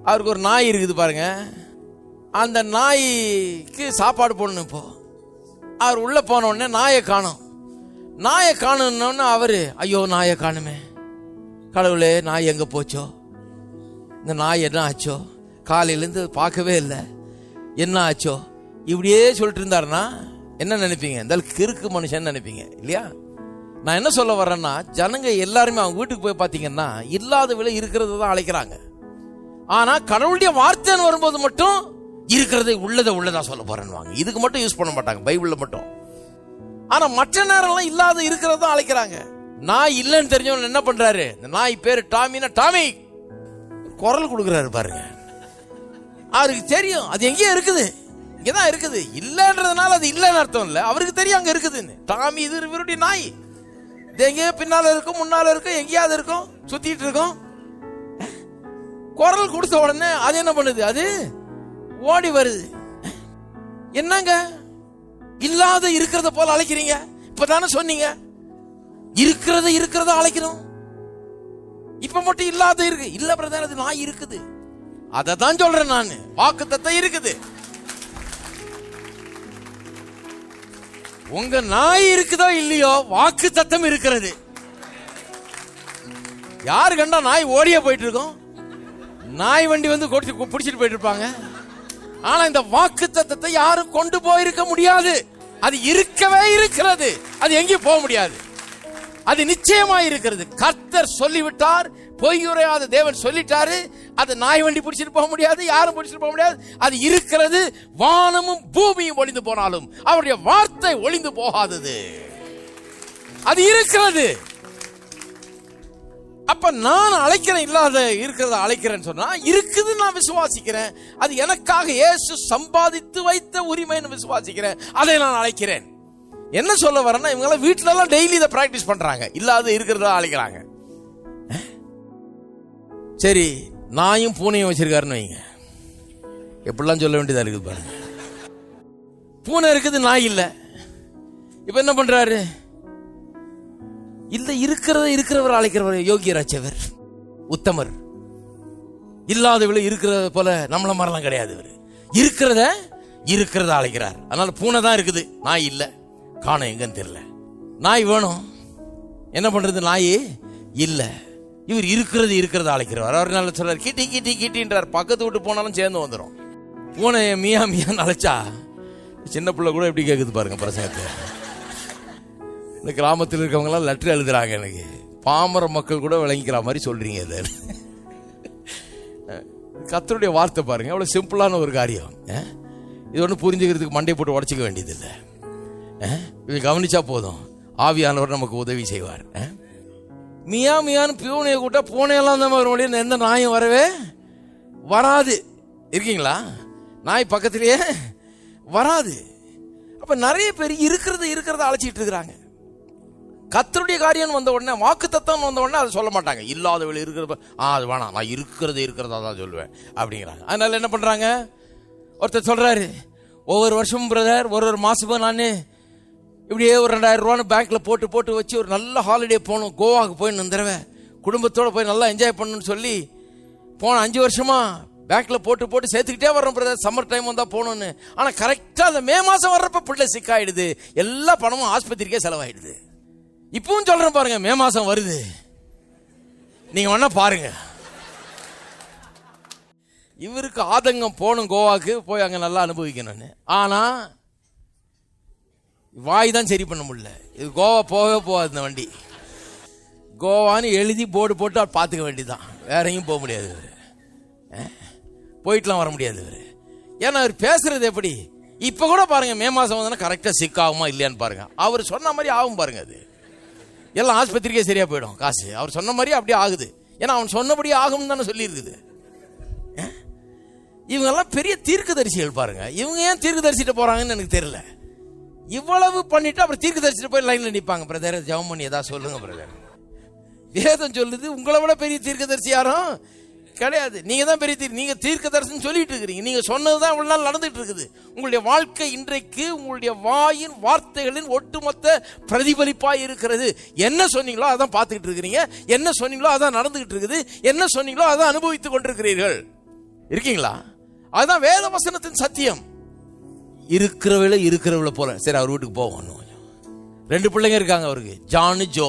அவருக்கு ஒரு நாய் இருக்குது பாருங்க. அந்த நாய்க்கு சாப்பாடு போடணும். இப்போ அவர் உள்ள போன உடனே நாயை காணும். நாயை காணுன்னு அவரு, ஐயோ நாயை காணுமே, கடவுளே நாய் எங்க போச்சோ, இந்த நாய் என்ன ஆச்சோ, காலையிலேருந்து பார்க்கவே இல்லை, என்ன ஆச்சோ, இப்படியே சொல்லிட்டு இருந்தாருன்னா என்ன நினைப்பீங்க? இந்த கிறுக்கு மனுஷன் நினைப்பீங்க இல்லையா? நான் என்ன சொல்ல வர்றேன்னா, ஜனங்க எல்லாருமே அவங்க வீட்டுக்கு போய் பார்த்தீங்கன்னா இல்லாத விலை இருக்கிறது தான் அழைக்கிறாங்க. ஆனா கடவுளுடைய வார்த்தைன்னு வரும்போது மட்டும் இருக்கிறதை உள்ளதா சொல்ல போறேன்னு இதுக்கு மட்டும் யூஸ் பண்ண மாட்டாங்க, பைபிள்ல மட்டும். ஆனா மற்ற நேரம்லாம் இல்லாத இருக்கிறதா அழைக்கிறாங்க. நாய் இல்லைன்னு தெரிஞ்சவன் என்ன பண்றாரு? இந்த நாய் பேரு டாமினா, டாமி குரல் கொடுக்குறாரு பாருங்க. அவருக்கு தெரியும் அது எங்கேயோ இருக்குது, இங்கதான் இருக்குது. இல்லன்றதுனால அது இல்லைன்னு அர்த்தம் இல்ல, அவருக்கு தெரியும் அங்க இருக்குதுன்னு. டாமி இது இவருடைய நாய், இது எங்கேயோ பின்னால இருக்கும், முன்னால இருக்கும், எங்கேயாவது இருக்கும், சுத்திட்டு இருக்கும். குரல் கொடுத்த உடனே அது என்ன பண்ணுது? அது ஓடி வருது. என்னங்க இல்லாத இருக்கிறத போல அழைக்கிறீங்க? இப்பதானே சொன்னீங்க இருக்கிறத அழைக்கிறோம். இப்ப மட்டும் இல்லாத இருக்கு. இல்ல பிரதர், அது நாய் இருக்குது. அததான் சொல்றேன் நான், வாக்குத்தத்தம் இருக்குது. உங்க நாய் இருக்குதோ இல்லையோ, வாக்குத்தத்தம் இருக்கிறது. யாரு கண்டா நாய் ஓடியே போயிட்டு இருக்கோம், நாய் வண்டி வந்து பிடிச்சிட்டு போயிட்டு இருப்பாங்க. ஆனா இந்த வாக்குத்தத்தத்தை யாரும் கொண்டு போயிருக்க முடியாது. அது இருக்கவே இருக்கிறது, அது எங்கேயும் போக முடியாது. அது நிச்சயமா இருக்கிறது. கர்த்தர் சொல்லிவிட்டார், பொய்யுரையாத தேவன் சொல்லிட்டாரு. அது நாய் வண்டி பிடிச்சிட்டு போக முடியாது, யாரும் பிடிச்சிட்டு போக முடியாது. அது இருக்கிறது. வானமும் பூமியும் ஒளிந்து போனாலும் அவருடைய வார்த்தை ஒளிந்து போகாதது. அது இருக்கிறது. அப்ப நான் அழைக்கிறேன், இல்லாத இருக்கிறத அழைக்கிறேன்னு சொன்னா இருக்குது, நான் விசுவாசிக்கிறேன். அது எனக்காக இயேசு சம்பாதித்து வைத்த உரிமைன்னு விசுவாசிக்கிறேன், அதை நான் அழைக்கிறேன். என்ன சொல்ல வரேன்னா, இவங்க வீட்டுல எல்லாம் டெய்லி இதை பிராக்டிஸ் பண்றாங்க, இல்லாத இருக்கிறத அழைக்கிறாங்க. சரி, நாயும் பூனையும் வச்சிருக்காருன்னு வைங்க, எப்படிலாம் சொல்ல வேண்டியதா இருக்குது பாருங்க. பூனை இருக்குது, நாய் இல்ல. இப்ப என்ன பண்றாரு? இல்ல இருக்கிறவர் அழைக்கிறவர் யோகியராச்சவர், உத்தமர். இல்லாதவளை இருக்கிறத போல நம்மள மாதிரிலாம் கிடையாது. இருக்கிறத அழைக்கிறார். அதனால பூனை தான் இருக்குது, நாய் இல்ல, காண எங்கன்னு தெரியல. நாய் வேணும், என்ன பண்றது? நாய் இல்ல. இவர் இருக்கிறத அழைக்கிறவர். அவர் நல்ல சொல்றாரு, கிட்டின்றார். பக்கத்து விட்டு போனாலும் சேர்ந்து வந்துடும். பூனை மியா மியான்னு அழைச்சா சின்ன பிள்ளை கூட எப்படி கேக்குது பாருங்க பிரசங்கத்தை. இந்த கிராமத்தில் இருக்கவங்க எல்லாம் லெட்டர் எழுதுறாங்க எனக்கு, பாமர மக்கள் கூட விளங்கிக்கிற மாதிரி சொல்றீங்க. இது கர்த்தருடைய வார்த்தை பாருங்க, அவ்வளவு சிம்பிளான ஒரு காரியம். இது ஒன்று புரிஞ்சுக்கிறதுக்கு மண்டை போட்டு உடச்சிக்க வேண்டியது இல்லை. இது கவனிச்சா போதும், ஆவியானவர் நமக்கு உதவி செய்வார். மியான்னு பியூனையை கூட்டா பூனையெல்லாம் தான் வரும், வழியில் எந்த நாயும் வரவே வராது. இருக்கீங்களா? நாய் பக்கத்திலேயே வராது. அப்ப நிறைய பேர் இருக்கிறத அழைச்சிட்டு இருக்கிறாங்க. கர்த்தருடைய காரியம் வந்த உடனே, வாக்கு தத்தம் வந்த உடனே அதை சொல்ல மாட்டாங்க. இல்லாத வேலை இருக்கிறத அது வேணாம், நான் இருக்கிறதா தான் சொல்லுவேன் அப்படிங்கிறாங்க. அதனால என்ன பண்றாங்க? ஒருத்தர் சொல்றாரு, ஒவ்வொரு வருஷமும் பிரதர், ஒரு மாசமும் நான் இப்படியே ஒரு 2000 ரூபான்னு பேங்க்ல போட்டு வச்சு ஒரு நல்ல ஹாலிடே போகணும், கோவாக்கு போய் தடவை குடும்பத்தோட போய் நல்லா என்ஜாய் பண்ணணும்னு சொல்லி போன 5 வருஷமா பேங்க்ல போட்டு சேர்த்துக்கிட்டே வர்றோம் பிரதர், சம்மர் டைம் வந்தா போகணும்னு. ஆனா கரெக்டா அந்த மே மாசம் வர்றப்ப பிள்ளை சிக்காயிடுது, எல்லா பணமும் ஆஸ்பத்திரிக்கே செலவாயிடுது. இப்பவும் சொல்றேன் பாருங்க, மே மாசம் வருது, நீங்க வேணா பாருங்க. இவருக்கு ஆதங்கம் போகணும் கோவாக்கு, போய் அங்க நல்லா அனுபவிக்கணும்னு. ஆனா வாய் தான் சரி பண்ண முடியல. இது கோவா போகவே போகாது இந்த வண்டி. கோவான்னு எழுதி போர்டு போட்டு பார்த்துக்க வேண்டியதுதான், வேற எங்கேயும் போக முடியாது. போயிட்டுலாம் வர முடியாது. ஏன்னா அவர் பேசுறது எப்படி? இப்ப கூட பாருங்க, மே மாசம் வந்தா கரெக்டா சிக் ஆகுமா இல்லையான்னு பாருங்க. அவர் சொன்ன மாதிரி ஆகும் பாருங்க, அது எல்லாம் ஆஸ்பத்திரிக்கே சரியா போயிடும் காசு. அவர் சொன்ன மாதிரி அப்படியே ஆகுது, ஏன்னா அவன் சொன்னபடி ஆகும்னு தானே சொல்லி இருக்குது. இவங்க எல்லாம் பெரிய தீர்க்கதரிசிகள் பாருங்க. இவங்க ஏன் தீர்க்கதரிசிட்டு போறாங்கன்னு எனக்கு தெரியல. இவ்வளவு பண்ணிட்டு அப்புறம் தீர்க்கதரிசிட்டு போய் லைன்ல நிப்பாங்க. பிரதர் ஜெபம் பண்ணி ஏதாவது சொல்லுங்க பிரதர். வேதம் சொல்லுது, உங்களை விட பெரிய தீர்க்கதரிசி யாரும் கிடையாது. நீங்க தான் பெரிய நீங்க தீர்க்க தரிசனம் சொல்லிட்டு இருக்கிறீங்க. நீங்க சொன்னதுதான் இவ்வளவு நாள் நடந்துட்டு இருக்குது. உங்களுடைய வாழ்க்கை இன்றைக்கு உங்களுடைய வாயின் வார்த்தைகளின் ஒட்டுமொத்த பிரதிபலிப்பாய் இருக்கிறது. என்ன சொன்னீங்களோ அதான் பார்த்துக்கிட்டு இருக்கிறீங்க, என்ன சொன்னீங்களோ அதான் நடந்துகிட்டு இருக்குது, என்ன சொன்னீங்களோ அதான் அனுபவித்துக் கொண்டிருக்கிறீர்கள். இருக்கீங்களா? அதுதான் வேத வசனத்தின் சத்தியம். இருக்கிறவள போல. சரி, அவர் வீட்டுக்கு போகணும். 2 பிள்ளைங்க இருக்காங்க அவருக்கு, ஜானு ஜோ.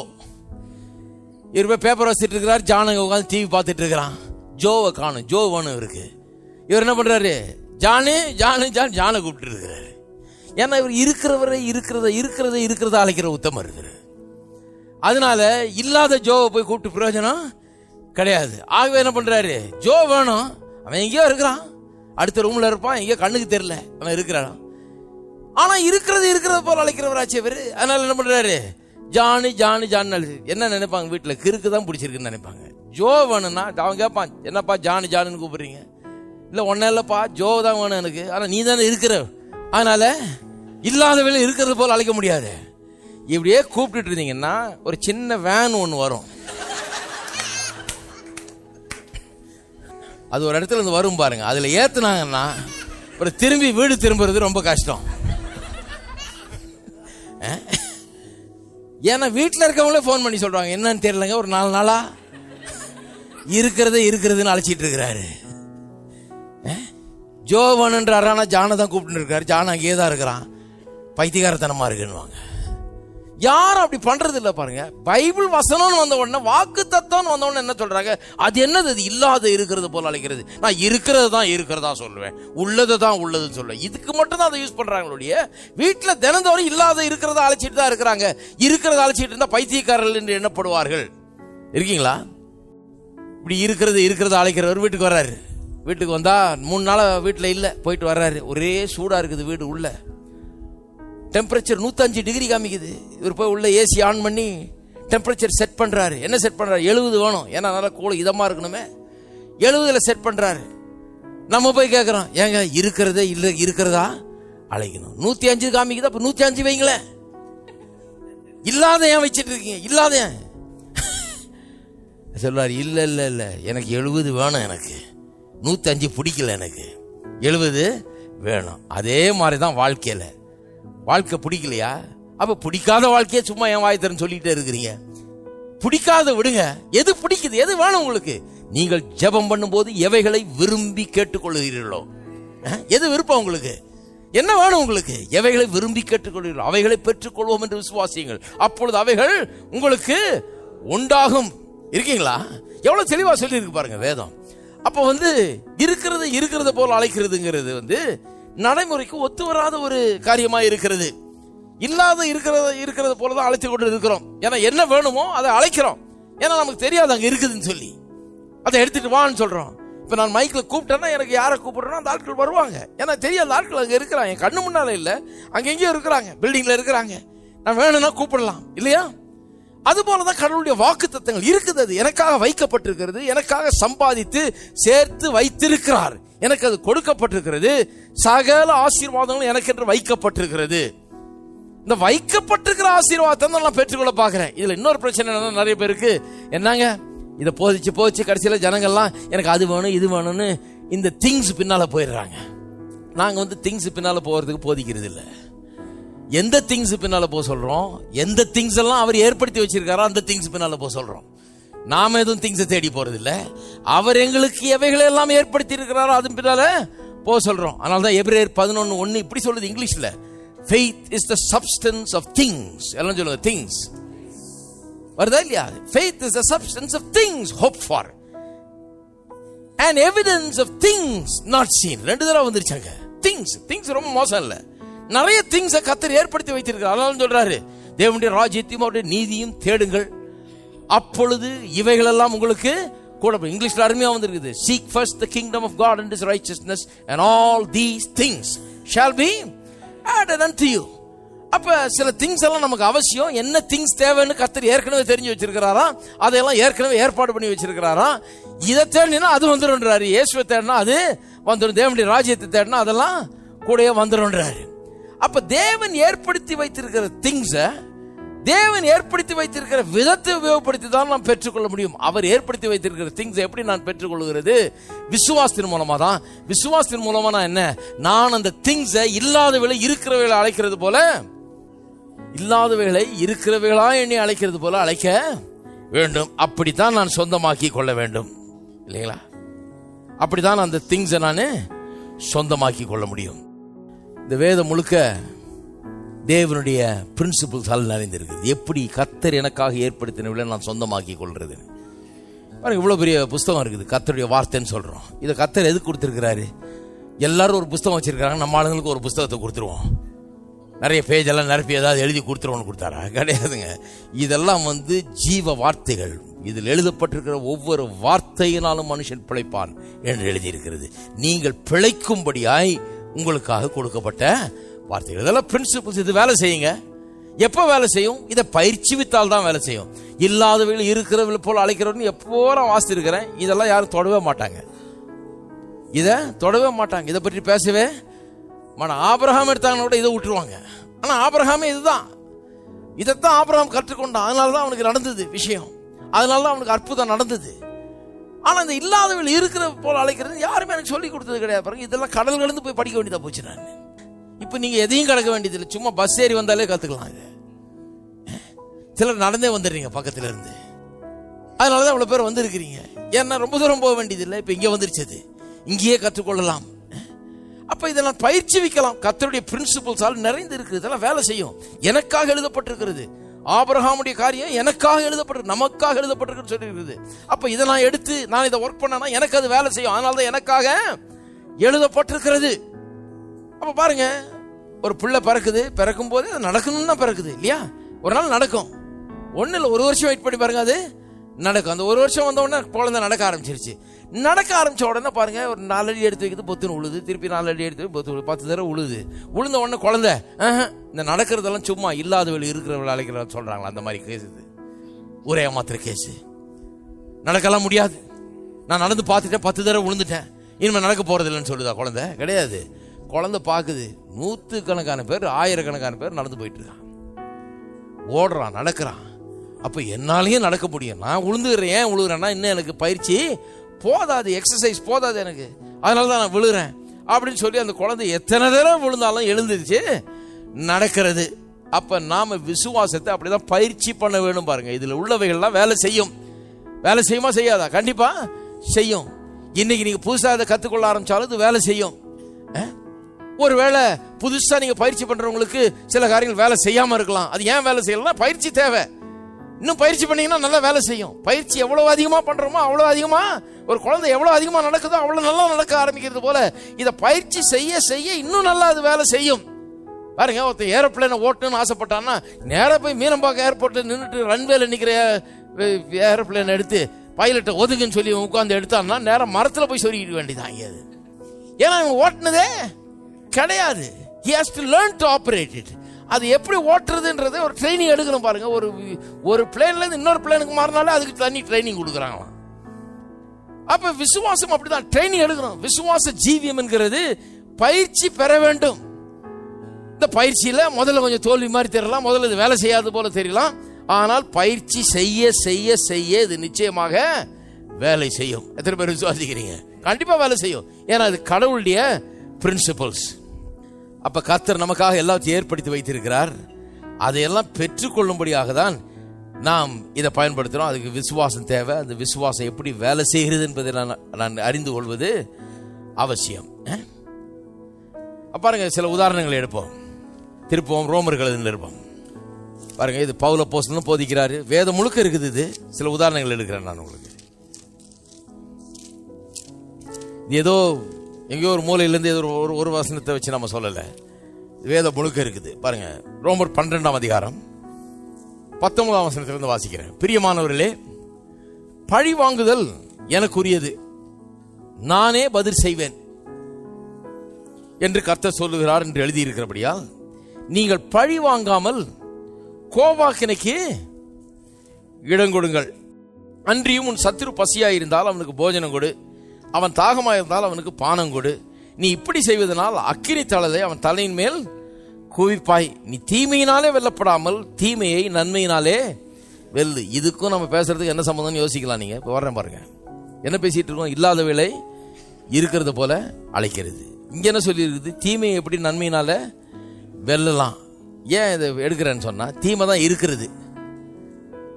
இவர் பேப்பர் வச்சுட்டு இருக்கிறார், ஜானுங்க உட்காந்து டிவி பார்த்துட்டு இருக்கிறான். ஜோவை காணும், ஜோ வேணும் இவருக்கு. இவர் என்ன பண்றாரு, ஜானை கூப்பிட்டு இருக்கிறாரு. ஏன்னா இவர் இருக்கிறத அழைக்கிற உத்தமம் இருக்கிறார். அதனால இல்லாத ஜோவை போய் கூப்பிட்டு பிரயோஜனம் கிடையாது. ஆகவே என்ன பண்றாரு, ஜோ வேணும், அவன் எங்கேயோ இருக்கிறான், அடுத்த ரூம்ல இருப்பான், எங்கேயோ கண்ணுக்கு தெரியல, அவன் இருக்கிறான். ஆனா இருக்கிறது போல அழைக்கிறவராச்சு இவரு. அதனால என்ன பண்றாரு, ஜானு என்ன நினைப்பாங்க, வீட்டுல கிறுக்கு தான் பிடிச்சிருக்குன்னு நினைப்பாங்க. ஜோ வேணும்னா அவன் கேட்பான், என்னப்பா ஜானுன்னு கூப்பிடுறீங்க? இல்ல ஒன்னும் இல்லப்பா, ஜோ தான் வேணும் எனக்கு. ஆனா நீ தானே இருக்கிற, அதனால இல்லாத வேலை இருக்கிறது போல அழைக்க முடியாது. இப்படியே கூப்பிட்டு இருந்தீங்கன்னா ஒரு சின்ன வேன் ஒண்ணு வரும், அது ஒரு இடத்துல இருந்து வரும் பாருங்க, அதுல ஏத்துனாங்கன்னா ஒரு திரும்பி வீடு திரும்புறது ரொம்ப கஷ்டம். ஏன்னா வீட்டில் இருக்கவங்களே போன் பண்ணி சொல்றாங்க, என்னன்னு தெரியலங்க, ஒரு 4 நாளா இருக்கிறதுன்னு அழைச்சிட்டு இருக்கிறாரு. ஜோவன்ன்றாரு, ஆனா ஜானை தான் கூப்பிட்டு இருக்காரு. ஜான் அங்கேயே தான் இருக்கிறான், பைத்தியகாரத்தனமா இருக்குன்னு. யாரும் அப்படி பண்றது இல்ல பாருங்க. பைபிள் வசனம்னு வந்த உடனே, வாக்கு தத்துவம் வந்த உடனே என்ன சொல்றாங்க, அது என்னது, அது இல்லாத இருக்கிறது போல அழைக்கிறது. நான் இருக்கிறது தான் இருக்கிறதா சொல்லுவேன், உள்ளது தான் உள்ளதுன்னு சொல்லுவேன். இதுக்கு மட்டும் தான் அதை யூஸ் பண்றாங்களுடைய. வீட்டுல தினந்தோறும் இல்லாத இருக்கிறத அழைச்சிட்டு தான் இருக்கிறாங்க. இருக்கிறத அழைச்சிட்டு இருந்தா பைத்தியக்காரர்கள் என்று எண்ணப்படுவார்கள். இருக்கீங்களா? இப்படி இருக்கிறத அழைக்கிறவர் வீட்டுக்கு வர்றாரு. வீட்டுக்கு வந்தா 3 நாளா வீட்டுல இல்ல, போயிட்டு வர்றாரு. ஒரே சூடா இருக்குது வீடு, உள்ள டெம்பரேச்சர் 105 டிகிரி காமிக்குது. இவர் போய் உள்ள ஏசி ஆன் பண்ணி டெம்பரேச்சர் செட் பண்றாரு. என்ன செட் பண்றாரு, 70 வேணும், ஏன்னா நல்லா கூட இதமா இருக்கணுமே. 70ல செட் பண்றாரு. நம்ம போய் கேட்கிறோம், ஏங்க இருக்கிறதா அழைக்கணும், 105 காமிக்குது, அப்ப 105 வைங்களேன். இல்லாத ஏன் வச்சிட்டு இருக்கீங்க, இல்லாத ஏன் சொல்றாரு. இல்ல எனக்கு 70 வேணும், எனக்கு 105 பிடிக்கல, எனக்கு 70 வேணும். அதே மாதிரிதான் வாழ்க்கையில. வாழ்க்கை பிடிக்கலையா, அப்ப பிடிக்காத வாழ்க்கையை சும்மா என் வாய் தரன்னு சொல்லிட்டே இருக்கிறீங்க. பிடிக்காத விடுங்க, எது பிடிக்குது, எது வேணும் உங்களுக்கு? நீங்கள் ஜெபம் பண்ணும் போது எவைகளை விரும்பி கேட்டுக்கொள்கிறீர்களோ, எது விருப்பம் உங்களுக்கு, என்ன வேணும் உங்களுக்கு, எவைகளை விரும்பி கேட்டுக்கொள்கிறீர்களோ அவைகளை பெற்றுக்கொள்வோம் என்று விசுவாசியுங்கள், அப்பொழுது அவைகள் உங்களுக்கு உண்டாகும். இருக்கீங்களா? எவ்வளவு தெளிவா சொல்லி இருக்கு பாருங்க வேதம். அப்ப இருக்கிறத போல அழைக்கிறதுங்கிறது நடைமுறைக்கு ஒத்து வராத ஒரு காரியமா இருக்கிறது. இல்லாத இருக்கிறது போலதான் அழைத்து கொண்டு இருக்கிறோம். ஏன்னா என்ன வேணுமோ அதை அழைக்கிறோம். ஏன்னா நமக்கு தெரியாது அங்க இருக்குதுன்னு சொல்லி அதை எடுத்துட்டு வான்னு சொல்றோம். இப்ப நான் மைக்ல கூப்பிட்டேன்னா எனக்கு யாரை கூப்பிடுறோம் அந்த ஆட்கள் வருவாங்க. ஏன்னா தெரியாத ஆட்கள் அங்க இருக்கிறாங்க, என் கண்ணு முன்னால இல்ல, அங்க எங்கேயோ இருக்கிறாங்க, பில்டிங்ல இருக்கிறாங்க. நான் வேணும்னா கூப்பிடலாம் இல்லையா? அது போலதான் கடவுளுடைய வாக்குத்தத்தங்கள் இருக்குது. அது எனக்காக வைக்கப்பட்டிருக்கிறது, எனக்காக சம்பாதித்து சேர்த்து வைத்திருக்கிறார், எனக்கு அது கொடுக்கப்பட்டிருக்கிறது. சகல ஆசீர்வாதங்களும் எனக்கு என்று வைக்கப்பட்டிருக்கிறது. இந்த வைக்கப்பட்டிருக்கிற ஆசீர்வாதத்தை நான் பெற்றுக்கொள்ள பாக்குறேன். இதுல இன்னொரு பிரச்சனை என்னன்னா, நிறைய பேருக்கு என்னங்க இதை போதிச்சு கடைசியில ஜனங்கள்லாம் எனக்கு அது வேணும் இது வேணும்னு இந்த திங்ஸ் பின்னால போயிடுறாங்க. நாங்க திங்ஸ் பின்னால போறதுக்கு போதிக்கிறது இல்லை. எந்த திங்ஸ் பின்னால போக சொல்றோம், எந்த திங்ஸ் எல்லாம் அவர் ஏற்படுத்தி வச்சிருக்காரோ அந்த திங்ஸ் பின்னால போக சொல்றோம். நாம எதுவும் திங்ஸ் தேடி போறது இல்ல, அவர் எங்களுக்கு எவைகளை எல்லாம் ஏற்படுத்தி இருக்கிறாரோ அது பின்னால போக சொல்றோம். அதனாலதான் எபிரேயர் 11:1 இப்படி சொல்லுது இங்கிலீஷ்ல, faith is the substance of things. எல்லாம் சொல்லுங்க things வருதா இல்லையா? faith is the substance of things hoped for and evidence of things not seen. 2 தடவை வந்துருச்சாங்க. things ரொம்ப மோசம் இல்ல, நிறைய திங்ஸ் கர்த்தர் ஏற்படுத்தி வைத்திருக்கிறார். அதனால சொல்றாரு, தேவனுடைய ராஜ்யத்தையும் அவருடைய நீதியும் தேடுங்கள், அப்பொழுது இவைகள் எல்லாம் உங்களுக்கு கூட. இங்கிலீஷ்ல அருமையா வந்திருக்குது, seek first the kingdom of God and his righteousness and all these things shall be added unto you. அப்ப சில திங்ஸ் எல்லாம் நமக்கு அவசியம். என்ன திங்ஸ் தேவைன்னு கர்த்தர் ஏற்கனவே தெரிஞ்சு வச்சிருக்கிறாரா, அதையெல்லாம் ஏற்கனவே ஏற்பாடு பண்ணி வச்சிருக்கிறாரா. இதை தேடினா அது வந்துடும்ன்றாரு. இயேசுவை தேடினா அது வந்துடும், தேவனுடைய ராஜ்யத்தை தேடினா அதெல்லாம் கூட வந்துடும்ன்றாரு. அப்ப தேவன் ஏற்படுத்தி வைத்திருக்கிற திங்ஸ தேவன் ஏற்படுத்தி வைத்திருக்கிற விதத்தை உபயோகப்படுத்தி தான் நாம் பெற்றுக்கொள்ள முடியும். அவர் ஏற்படுத்தி வைத்திருக்கிற திங்ஸ் எப்படி நான் பெற்றுக்கொள்கிறது? விசுவாசத்தின் மூலமா தான். விசுவாசத்தின் மூலமா நான் என்ன, நான் அந்த திங்ஸை இல்லாதவைகளை இருக்கிறவைகளை அழைக்கிறது போல, இல்லாதவைகளை இருக்கிறவைகளா எண்ணி அழைக்கிறது போல அழைக்க வேண்டும். அப்படித்தான் நான் சொந்தமாக்கி கொள்ள வேண்டும், இல்லைங்களா? அப்படித்தான் அந்த திங்ஸை நான் சொந்தமாக்கி கொள்ள முடியும். இந்த வேதம் முழுக்க தேவனுடைய பிரின்சிபிள்ஸ் நிறைந்திருக்கிறது. எப்படி கர்த்தர் எனக்காக ஏற்படுத்தினவர்களை நான் சொந்தமாக்கி கொள்றது. பாருங்க, இவ்வளவு பெரிய புஸ்தகம் இருக்குது, கர்த்தருடைய வார்த்தைன்னு சொல்றோம். இதை கர்த்தர் எதுக்கு கொடுத்திருக்கிறாரு? எல்லாரும் ஒரு புஸ்தகம் வச்சிருக்காங்க, நம்ம ஆளுங்களுக்கு ஒரு புஸ்தகத்தை கொடுத்துருவோம், நிறைய பேஜ் எல்லாம் நிரப்பி ஏதாவது எழுதி கொடுத்துருவோம்னு கொடுத்தாரா? கிடையாதுங்க. இதெல்லாம் ஜீவ வார்த்தைகள். இதில் எழுதப்பட்டிருக்கிற ஒவ்வொரு வார்த்தையினாலும் மனுஷன் பிழைப்பான் என்று எழுதியிருக்கிறது. நீங்கள் பிழைக்கும்படியாய் உங்களுக்காக கொடுக்கப்பட்ட வார்த்தைகள். இதெல்லாம் பிரின்சிபிள்ஸ். இது வேலை செய்யுங்க. எப்ப வேலை செய்யும்? இதை பயிற்சிவித்தால் தான் வேலை செய்யும். இல்லாதவர்கள் இருக்கிறவர்கள் போல அழைக்கிறவர்கள் எப்போ நான் வாசித்திருக்கிறேன். இதெல்லாம் யாரும் தொடவே மாட்டாங்க, இதை தொடவே மாட்டாங்க, இதை பற்றி பேசவே மாட்டாங்க. ஆபிரகாம் எடுத்தாங்கன்னா கூட இதை விட்டுருவாங்க. ஆனா ஆபிரகாமே இதைத்தான் ஆபிரகாம் கற்றுக்கொண்டான். அதனாலதான் அவனுக்கு நடந்தது விஷயம், அதனாலதான் அவனுக்கு அற்புதம் நடந்தது. ஆனா இந்த இல்லாதவர்கள் இருக்கிற போல அழைக்கிறது யாருமே எனக்கு சொல்லி கொடுத்தது கிடையாது. பாருங்க, இதெல்லாம் கடல் கடந்து போய் படிக்க வேண்டியதா போச்சு. நான் இப்ப நீங்க எதையும் கடக்க வேண்டியது இல்லை, சும்மா பஸ் ஏறி வந்தாலே கத்துக்கலாம். சிலர் நடந்தே வந்துடுறீங்க பக்கத்துல இருந்து, அதனாலதான் இவ்வளவு பேர் வந்திருக்கிறீங்க. ஏன்னா ரொம்ப தூரம் போக வேண்டியது இல்லை, இப்ப இங்க வந்துருச்சது, இங்கேயே கற்றுக்கொள்ளலாம். அப்ப இதெல்லாம் பயிற்சி வைக்கலாம். கர்த்தருடைய பிரின்சிபிள்ஸால் நிறைந்து இருக்குது. இதெல்லாம் வேலை செய்யும். எனக்காக எழுதப்பட்டிருக்கிறது. ஆபிரகாமுடைய காரியம் எனக்காக எழுதப்பட்டிருக்கு, நமக்காக எழுதப்பட்டிருக்கு சொல்லி இருக்குது. அப்ப இதை நான் எடுத்து நான் இதை ஒர்க் பண்ணனா எனக்கு அது வேலை செய்யும். அதனாலதான் எனக்காக எழுதப்பட்டிருக்கிறது. அப்ப பாருங்க, ஒரு பிள்ளை பிறக்குது, பிறக்கும் போது அது நடக்கணும்னு தான் பிறக்குது, இல்லையா? ஒரு நாள் நடக்கும். ஒண்ணு இல்லை, ஒரு வருஷம் வெயிட் பண்ணி பாருங்க, அது நடக்கும். அந்த ஒரு வருஷம் வந்த உடனே குழந்தை நடக்க ஆரம்பிச்சிருச்சு. நடக்க ஆரம்பிச்ச உடனே பாருங்க, ஒரு 4 அடி எடுத்து வைக்கிறது, பொத்துன்னு உழுது, திருப்பி 4 அடி எடுத்து பொத்து 10 தடவை உழுது. உழுந்த உடனே குழந்தை இந்த நடக்கிறதெல்லாம் சும்மா இல்லாதவர்கள் இருக்கிறவர்கள் அழைக்கிறவங்க சொல்றாங்களா, அந்த மாதிரி கேஸ் இது. ஒரே மாத்திர கேஸ். நடக்கலாம் முடியாது, நான் நடந்து பார்த்துட்டேன், 10 தடவை விழுந்துட்டேன், இனிமே நடக்க போறது இல்லைன்னு சொல்லுதா குழந்தை? கிடையாது. குழந்தை பாக்குது, 100கணக்கான பேர், 1000கணக்கான பேர் நடந்து போயிட்டு இருக்கான், ஓடுறான், நடக்கிறான். அப்ப என்னாலேயும் நடக்க முடியும். நான் உழுந்துக்கிறேன். ஏன் உழுகுறேன்னா, இன்னும் எனக்கு பயிற்சி போதாது, எக்ஸசைஸ் போதாது எனக்கு, அதனாலதான் நான் விழுறேன் அப்படின்னு சொல்லி அந்த குழந்தை எத்தனை தடவை விழுந்தாலும் எழுந்துருச்சு நடக்கிறது. அப்ப நாம விசுவாசத்தை அப்படிதான் பயிற்சி பண்ண வேணும். பாருங்க, இதுல உள்ளவைகள்லாம் வேலை செய்யும். வேலை செய்யுமா செய்யாதா? கண்டிப்பா செய்யும். இன்னைக்கு நீங்க புதுசா அதை கத்துக்கொள்ள ஆரம்பிச்சாலும் இது வேலை செய்யும். ஒருவேளை புதுசா நீங்க பயிற்சி பண்றவங்களுக்கு சில காரியங்கள் வேலை செய்யாம இருக்கலாம். அது ஏன் வேலை செய்யலாம்? பயிற்சி தேவை. இன்னும் பயிற்சி பண்ணீங்கன்னா நல்லா வேலை செய்யும். பயிற்சி எவ்வளவு அதிகமா பண்றோமோ அவ்வளவு அதிகமா, ஒரு குழந்தை எவ்வளவு அதிகமா நடக்குதோ அவ்வளவு நல்லா நடக்க ஆரம்பிக்கிறது போல, இதை பயிற்சி செய்ய செய்ய இன்னும் நல்லா அது வேலை செய்யும். பாருங்க, ஒருத்தர் ஏரோப்ளேனை ஓட்டணும்னு ஆசைப்பட்டான்னா நேராக போய் மீனம்பாக்கம் ஏர்போர்ட்ல நின்றுட்டு ரன்வேல நிக்கிற ஏரோப்ளேன் எடுத்து பைலட்டை ஒதுக்குன்னு சொல்லி உட்காந்து எடுத்தான்னா நேரம் மரத்துல போய் சொருகிட வேண்டியதான். ஏன்னா ஓட்டுனதே கிடையாது. He has to learn to operate it. அது எப்படி ஓட்டுறதுன்றது ஒரு ட்ரைனிங் எடுக்கணும். பாருங்க, ஒரு பிளேன்ல இருந்து இன்னொரு பிளேனுக்கு மாறினாலே அதுக்கு தனி ட்ரைனிங் கொடுக்குறாங்களாம். அப்ப விசுவாசம் அப்படிதான், ட்ரைனிங் எடுக்கணும். விசுவாச ஜீவியம் என்கிறது பயிற்சி பெற வேண்டும். இந்த பயிற்சியில முதல்ல கொஞ்சம் தோல்வி மாதிரி தெரியலாம், முதல்ல இது வேலை செய்யாது போல தெரியலாம். ஆனால் பயிற்சி செய்ய செய்ய செய்ய இது நிச்சயமாக வேலை செய்யும். எத்தனை பேர் விசுவாசிக்கிறீங்க? கண்டிப்பா வேலை செய்யும். ஏன்னா அது கடவுளுடைய பிரின்சிபல்ஸ். அப்ப கர்த்தர் நமக்காக எல்லாத்தையும் ஏற்படுத்தி வைத்திருக்கிறார். அதையெல்லாம் பெற்றுக்கொள்ளும்படியாக தான் நாம் இதை பயன்படுத்துறோம். அதுக்கு விசுவாசம் தேவை. அந்த விசுவாசம் எப்படி வேலை செய்கிறது என்பதை நான் அறிந்து கொள்வது அவசியம். பாருங்க, சில உதாரணங்கள் எடுப்போம். திருப்போம் ரோமர்கள் நிருபம். பாருங்க, இது பவுல் அப்போஸ்தலன் போதிக்கிறாரு. வேதம் முழுக்க இருக்குது. இது சில உதாரணங்கள் எடுக்கிறேன் நான் உங்களுக்கு. ஏதோ எங்கேயோ ஒரு மூலையிலிருந்து ஏதோ ஒரு வசனத்தை வச்சு நம்ம சொல்லல, வேதம் முழுக்க இருக்குது. பாருங்க, ரோமர் 12ஆம் அதிகாரம் 19ஆம் வசனத்திலிருந்து வாசிக்கிறேன். பிரியமானவர்களே, பழி வாங்குதல் எனக்குரியது, நானே பதில் செய்வேன் என்று கர்த்தர் சொல்லுகிறார் என்று எழுதியிருக்கிறபடியால் நீங்கள் பழி வாங்காமல் கோபாக்கினைக்கு இடம் கொடுங்கள். அன்றியும் உன் சத்துரு பசியாயிருந்தால் அவனுக்கு போஜனம் கொடு, அவன் தாகமாயிருந்தால் அவனுக்கு பானம் கொடு. நீ இப்படி செய்வதனால் அக்கினி தழலை அவன் தலையின் மேல் குவிப்பாய். நீ தீமையினாலே வெல்லப்படாமல் தீமையை நன்மையினாலே வெல்லு. இதுக்கும் நம்ம பேசுறதுக்கு என்ன சம்பந்தம்னு யோசிக்கலாம். நீங்க இப்போ வர்றேன் பாருங்க, என்ன பேசிட்டு இருக்கோம்? இல்லாத வேலை இருக்கிறது போல அழைக்கிறது. இங்க என்ன சொல்லி இருக்குது? தீமையை எப்படி நன்மையினால வெல்லலாம். ஏன் இதை எடுக்கிறேன்னு சொன்னா, தீமை தான் இருக்கிறது.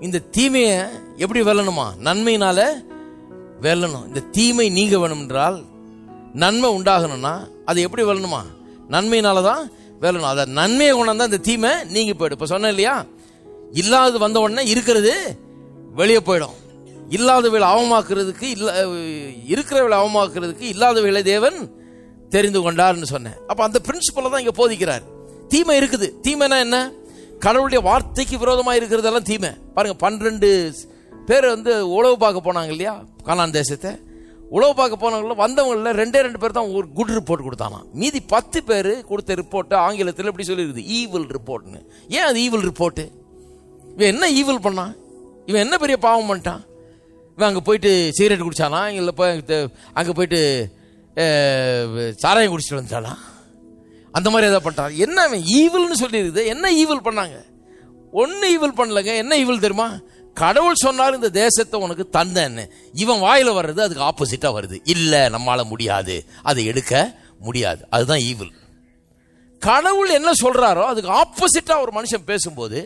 இந்த தீமையை எப்படி வெல்லணுமா? நன்மையினால வெல்லணும். இந்த தீமை நீங்க வேணும் என்றால், நன்மை உண்டாகணும்னா அதை எப்படி வெல்லணுமா? நன்மையினால தான் வெல்லணும். அதை நன்மையை கொண்டாந்தா இந்த தீமை நீங்க போயிடும். இப்ப சொன்னேன் இல்லையா, இல்லாதது வந்த உடனே இருக்கிறது வெளியே போயிடும். இல்லாதவைகளை அவமாக்குறதுக்கு, இருக்கிறவளை அவமாக்குறதுக்கு இல்லாதவைகளை தேவன் தெரிந்து கொண்டார்னு சொன்னேன். அப்ப அந்த பிரின்சிபலை தான் இங்க போதிக்கிறார். தீமை இருக்குது. தீமைனா என்ன? கடவுளுடைய வார்த்தைக்கு விரோதமா இருக்கிறதெல்லாம் தீமை. பாருங்க, 12 பேர் உழவு பார்க்க போனாங்க இல்லையா, கானான் தேசத்தை. உழவு பார்க்க போனவங்கள வந்தவங்கள 2 பேர் தான் ஒரு குட் ரிப்போர்ட் கொடுத்தாங்க. மீதி 10 பேர் கொடுத்த ரிப்போர்ட் ஆங்கிலத்தில் எப்படி சொல்லியிருக்குது? ஈவில் ரிப்போர்ட்னு. ஏன் அது ஈவில் ரிப்போர்ட்? இவன் என்ன ஈவில் பண்ணான்? இவன் என்ன பெரிய பாவம் பண்ணிட்டான்? இவன் அங்கே போயிட்டு சிகரெட் குடிச்சானா? இல்லை அங்கே போயிட்டு சாராயம் குடிச்சிட்டு வந்துட்டானா? அந்த மாதிரி எதாவது பண்ணிட்டான். என்ன அவன் ஈவில்னு சொல்லியிருக்குது? என்ன ஈவில் பண்ணாங்க? ஒன்னும் ஈவில் பண்ணலங்க. என்ன ஈவில் தெரியுமா? கடவுள் சொன்னார் இந்த தேசத்தை உனக்கு தந்தேன்னு. இவன் வாயில வர்றது அதுக்கு ஆப்போசிட்டா வருது. இல்ல, நம்மளால முடியாது, அதை எடுக்க முடியாது. அதுதான் ஈவில். கடவுள் என்ன சொல்றாரோ அதுக்கு ஆப்போசிட்டா ஒரு மனுஷன் பேசும்போது,